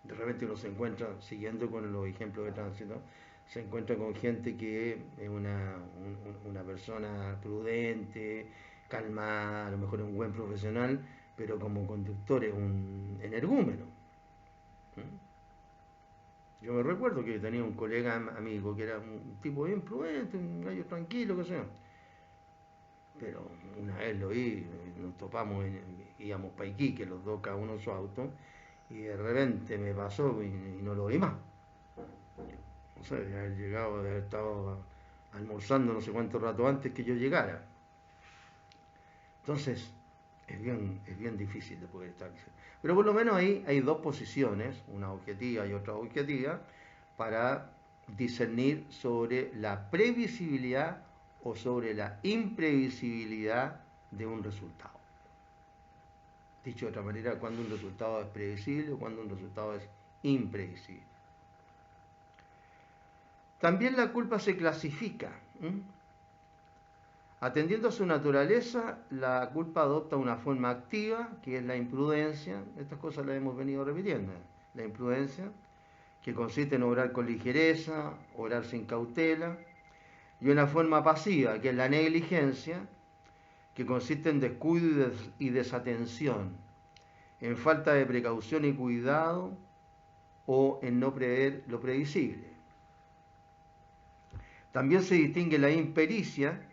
De repente uno se encuentra, siguiendo con los ejemplos de tránsito, se encuentra con gente que es una persona prudente, calmada, a lo mejor es un buen profesional, pero como conductor es un energúmeno. Yo me recuerdo que tenía un colega amigo que era un tipo bien prudente, un gallo tranquilo, qué sé yo. Pero una vez lo vi, nos topamos, íbamos para Iquique, los dos, cada uno en su auto, y de repente me pasó y no lo vi más. No sé, de haber llegado, de haber estado almorzando no sé cuánto rato antes que yo llegara. Entonces, es bien difícil de poder establecer. Pero por lo menos ahí hay dos posiciones, una objetiva y otra objetiva, para discernir sobre la previsibilidad o sobre la imprevisibilidad de un resultado. Dicho de otra manera, cuando un resultado es previsible o cuando un resultado es imprevisible. También la culpa se clasifica. Atendiendo a su naturaleza, la culpa adopta una forma activa, que es la imprudencia. Estas cosas las hemos venido repitiendo. La imprudencia, que consiste en obrar con ligereza, obrar sin cautela. Y una forma pasiva, que es la negligencia, que consiste en descuido y desatención, en falta de precaución y cuidado o en no prever lo previsible. También se distingue la impericia,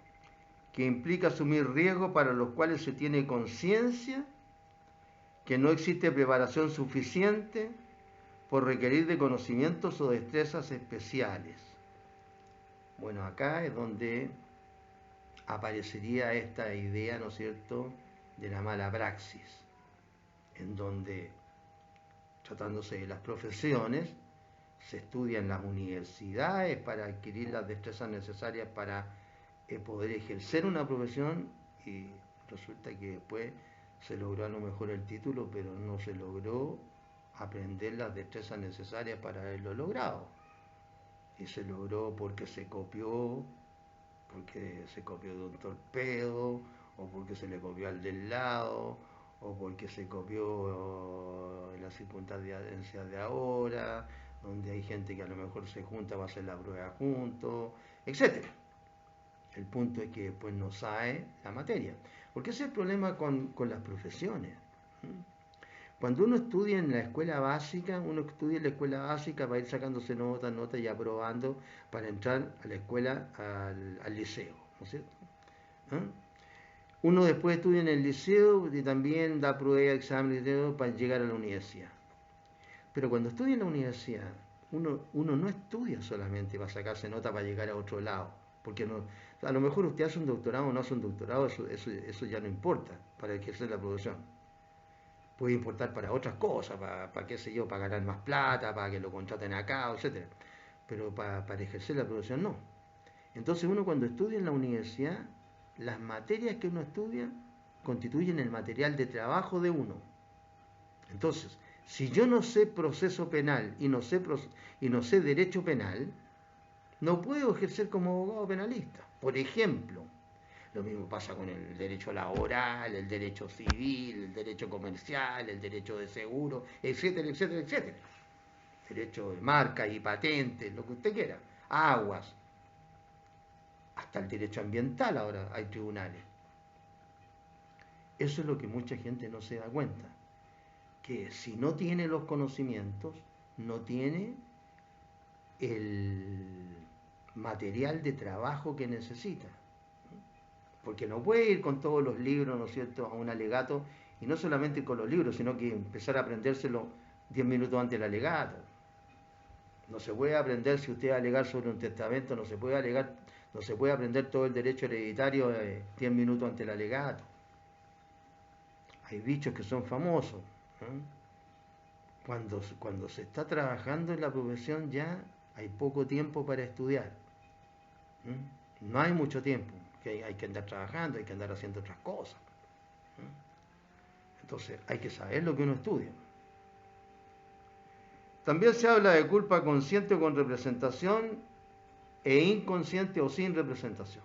que implica asumir riesgos para los cuales se tiene conciencia que no existe preparación suficiente por requerir de conocimientos o destrezas especiales. Bueno, acá es donde aparecería esta idea, ¿no es cierto?, de la mala praxis, en donde, tratándose de las profesiones, se estudia en las universidades para adquirir las destrezas necesarias para poder ejercer una profesión, y resulta que después se logró a lo mejor el título, pero no se logró aprender las destrezas necesarias para haberlo logrado. Y se logró porque se copió de un torpedo, o porque se le copió al del lado, o porque se copió en las circunstancias de ahora, donde hay gente que a lo mejor se junta para hacer la prueba juntos, etc. El punto es que después no sabe la materia. Porque ese es el problema con las profesiones. Cuando uno estudia en la escuela básica, uno estudia en la escuela básica para ir sacándose notas y aprobando para entrar a la escuela, al liceo, ¿no es cierto? ¿Ah? Uno después estudia en el liceo y también da prueba, exámenes para llegar a la universidad. Pero cuando estudia en la universidad, uno no estudia solamente para sacarse nota para llegar a otro lado. Porque no, a lo mejor usted hace un doctorado o no hace un doctorado, eso ya no importa para ejercer la profesión. Puede importar para otras cosas, para qué sé yo, para ganar más plata, para que lo contraten acá, etc. Pero para ejercer la profesión no. Entonces uno cuando estudia en la universidad, las materias que uno estudia constituyen el material de trabajo de uno. Entonces, si yo no sé proceso penal y no sé derecho penal, no puedo ejercer como abogado penalista. Por ejemplo, lo mismo pasa con el derecho laboral, el derecho civil, el derecho comercial, el derecho de seguro, etcétera, etcétera, etcétera. Derecho de marca y patentes, lo que usted quiera. Aguas. Hasta el derecho ambiental ahora hay tribunales. Eso es lo que mucha gente no se da cuenta. Que si no tiene los conocimientos, no tiene el material de trabajo que necesita. Porque no puede ir con todos los libros, ¿no es cierto?, a un alegato, y no solamente con los libros, sino que empezar a aprendérselo 10 minutos antes del alegato. No se puede aprender, si usted va a alegar sobre un testamento, no se puede aprender todo el derecho hereditario 10 minutos antes del alegato. Hay dichos que son famosos. Cuando se está trabajando en la profesión ya hay poco tiempo para estudiar. No hay mucho tiempo, que hay que andar trabajando, hay que andar haciendo otras cosas. Entonces hay que saber lo que uno estudia. También se habla de culpa consciente o con representación e inconsciente o sin representación.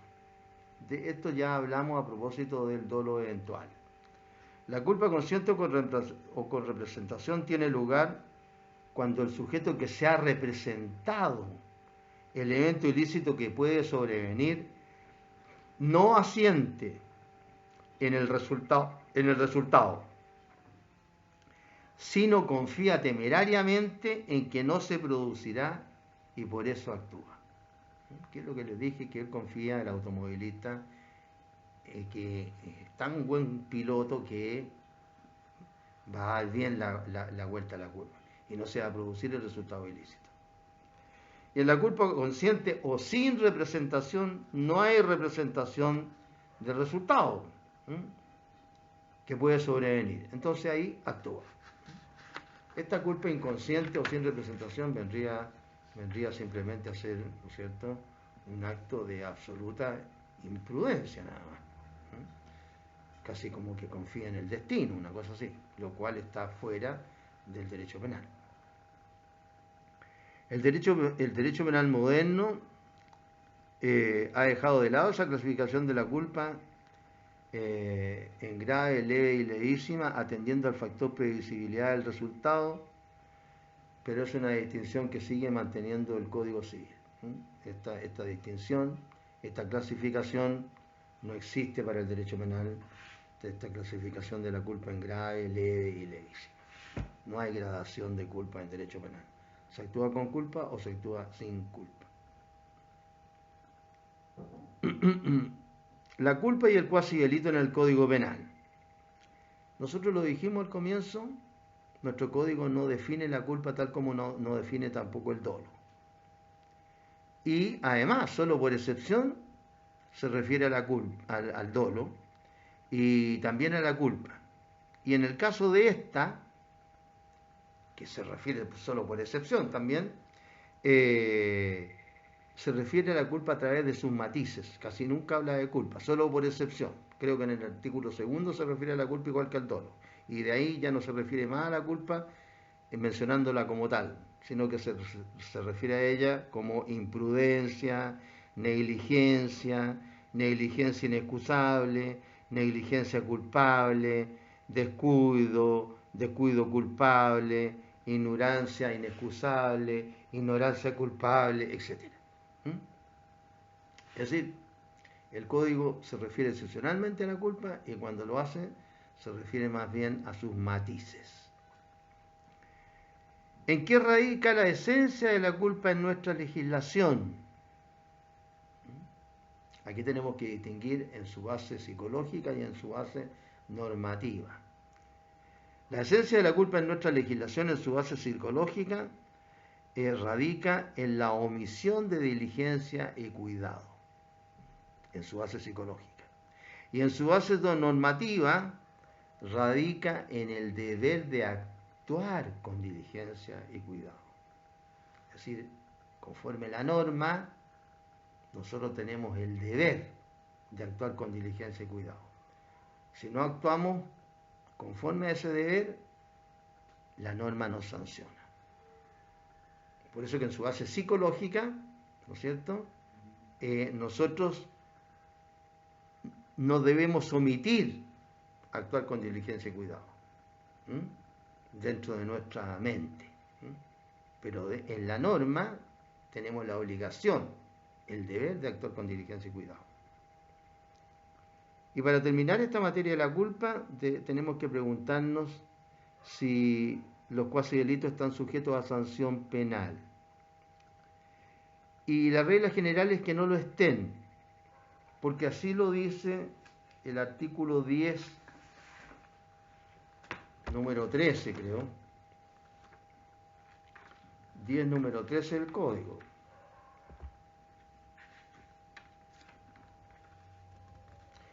De esto ya hablamos a propósito del dolo eventual. La culpa consciente o con representación tiene lugar cuando el sujeto que se ha representado el evento ilícito que puede sobrevenir no asiente en el resultado, sino confía temerariamente en que no se producirá y por eso actúa. ¿Qué es lo que les dije? Que él confía, el automovilista, que es tan buen piloto que va a dar bien la vuelta a la curva y no se va a producir el resultado ilícito. Y en la culpa consciente o sin representación no hay representación del resultado que puede sobrevenir. Entonces ahí actúa. Esta culpa inconsciente o sin representación vendría simplemente a ser, ¿no es cierto?, un acto de absoluta imprudencia nada más. Casi como que confía en el destino, una cosa así, lo cual está fuera del derecho penal. El derecho penal moderno ha dejado de lado esa clasificación de la culpa en grave, leve y levísima, atendiendo al factor previsibilidad del resultado, pero es una distinción que sigue manteniendo el Código Civil. Esta distinción, esta clasificación no existe para el derecho penal, esta clasificación de la culpa en grave, leve y levísima. No hay gradación de culpa en derecho penal. Se actúa con culpa o se actúa sin culpa. La culpa y el cuasi delito en el Código Penal. Nosotros lo dijimos al comienzo, nuestro código no define la culpa tal como no define tampoco el dolo. Y además, solo por excepción, se refiere a la culpa, al dolo y también a la culpa. Y en el caso de esta, que se refiere solo por excepción también, se refiere a la culpa a través de sus matices, casi nunca habla de culpa, solo por excepción. Creo que en el artículo 2 se refiere a la culpa igual que al dolo, y de ahí ya no se refiere más a la culpa mencionándola como tal, sino que se refiere a ella como imprudencia, negligencia, negligencia inexcusable, negligencia culpable, descuido, descuido culpable, ignorancia inexcusable, ignorancia culpable, etc. Es decir, el código se refiere excepcionalmente a la culpa y cuando lo hace se refiere más bien a sus matices. ¿En qué radica la esencia de la culpa en nuestra legislación? Aquí tenemos que distinguir en su base psicológica y en su base normativa. La esencia de la culpa en nuestra legislación en su base psicológica radica en la omisión de diligencia y cuidado, en su base psicológica. Y en su base normativa radica en el deber de actuar con diligencia y cuidado. Es decir, conforme la norma, nosotros tenemos el deber de actuar con diligencia y cuidado. Si no actuamos conforme a ese deber, la norma nos sanciona. Por eso que en su base psicológica, ¿no es cierto?, nosotros no debemos omitir actuar con diligencia y cuidado dentro de nuestra mente. Pero en la norma tenemos la obligación, el deber de actuar con diligencia y cuidado. Y para terminar esta materia de la culpa, tenemos que preguntarnos si los cuasi delitos están sujetos a sanción penal. Y la regla general es que no lo estén, porque así lo dice el artículo 10, número 13, creo. 10, número 13 del Código.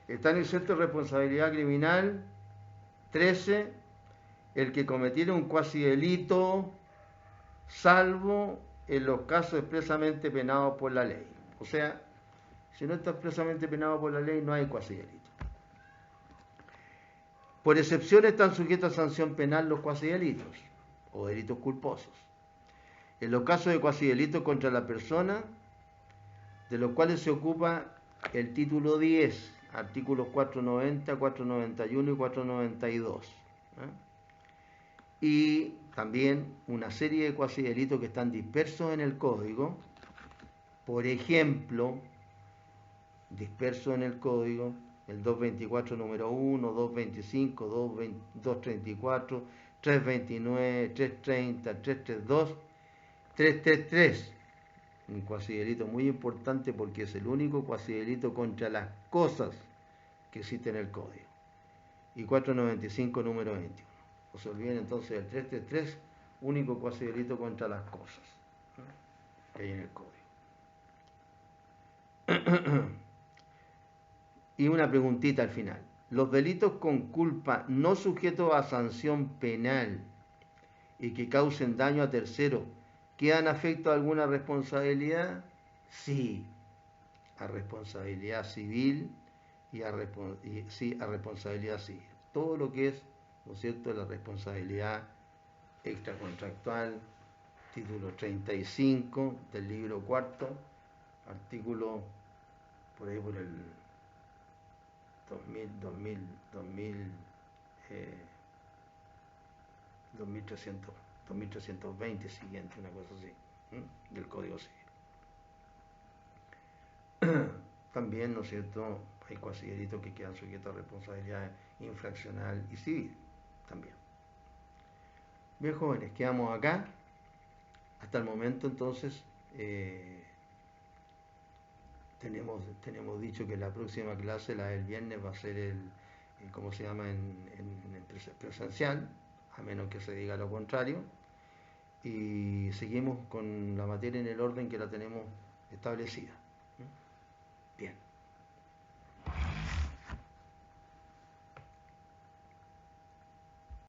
Está exento de responsabilidad criminal. 13. El que cometiera un cuasi delito, salvo en los casos expresamente penados por la ley. O sea, si no está expresamente penado por la ley, no hay cuasi delito. Por excepción están sujetos a sanción penal los cuasidelitos o delitos culposos. En los casos de cuasidelitos contra la persona, de los cuales se ocupa el título 10, artículos 490, 491 y 492. Y también una serie de cuasidelitos que están dispersos en el código. Por ejemplo, dispersos en el código, el 224 número 1, 225, 234, 329, 330, 332, 333. Un cuasidelito muy importante porque es el único cuasidelito contra las cosas que existe en el código. Y 495 número 21. No se olviden entonces del 333, único cuasidelito contra las cosas que hay en el código. Y una preguntita al final. Los delitos con culpa no sujetos a sanción penal y que causen daño a terceros, ¿quedan afecto a alguna responsabilidad? Sí, a responsabilidad civil y a responsabilidad civil. Todo lo que es, ¿no es cierto?, la responsabilidad extracontractual, título 35 del libro cuarto, artículo por ahí por el 2320 siguiente, una cosa así, del Código Civil. También, ¿no es cierto?, hay cuasidelitos que quedan sujetos a responsabilidad infraccional y civil, también. Bien, jóvenes, quedamos acá. Hasta el momento, entonces, tenemos dicho que la próxima clase, la del viernes, va a ser ¿cómo se llama?, en presencial, a menos que se diga lo contrario. Y seguimos con la materia en el orden que la tenemos establecida.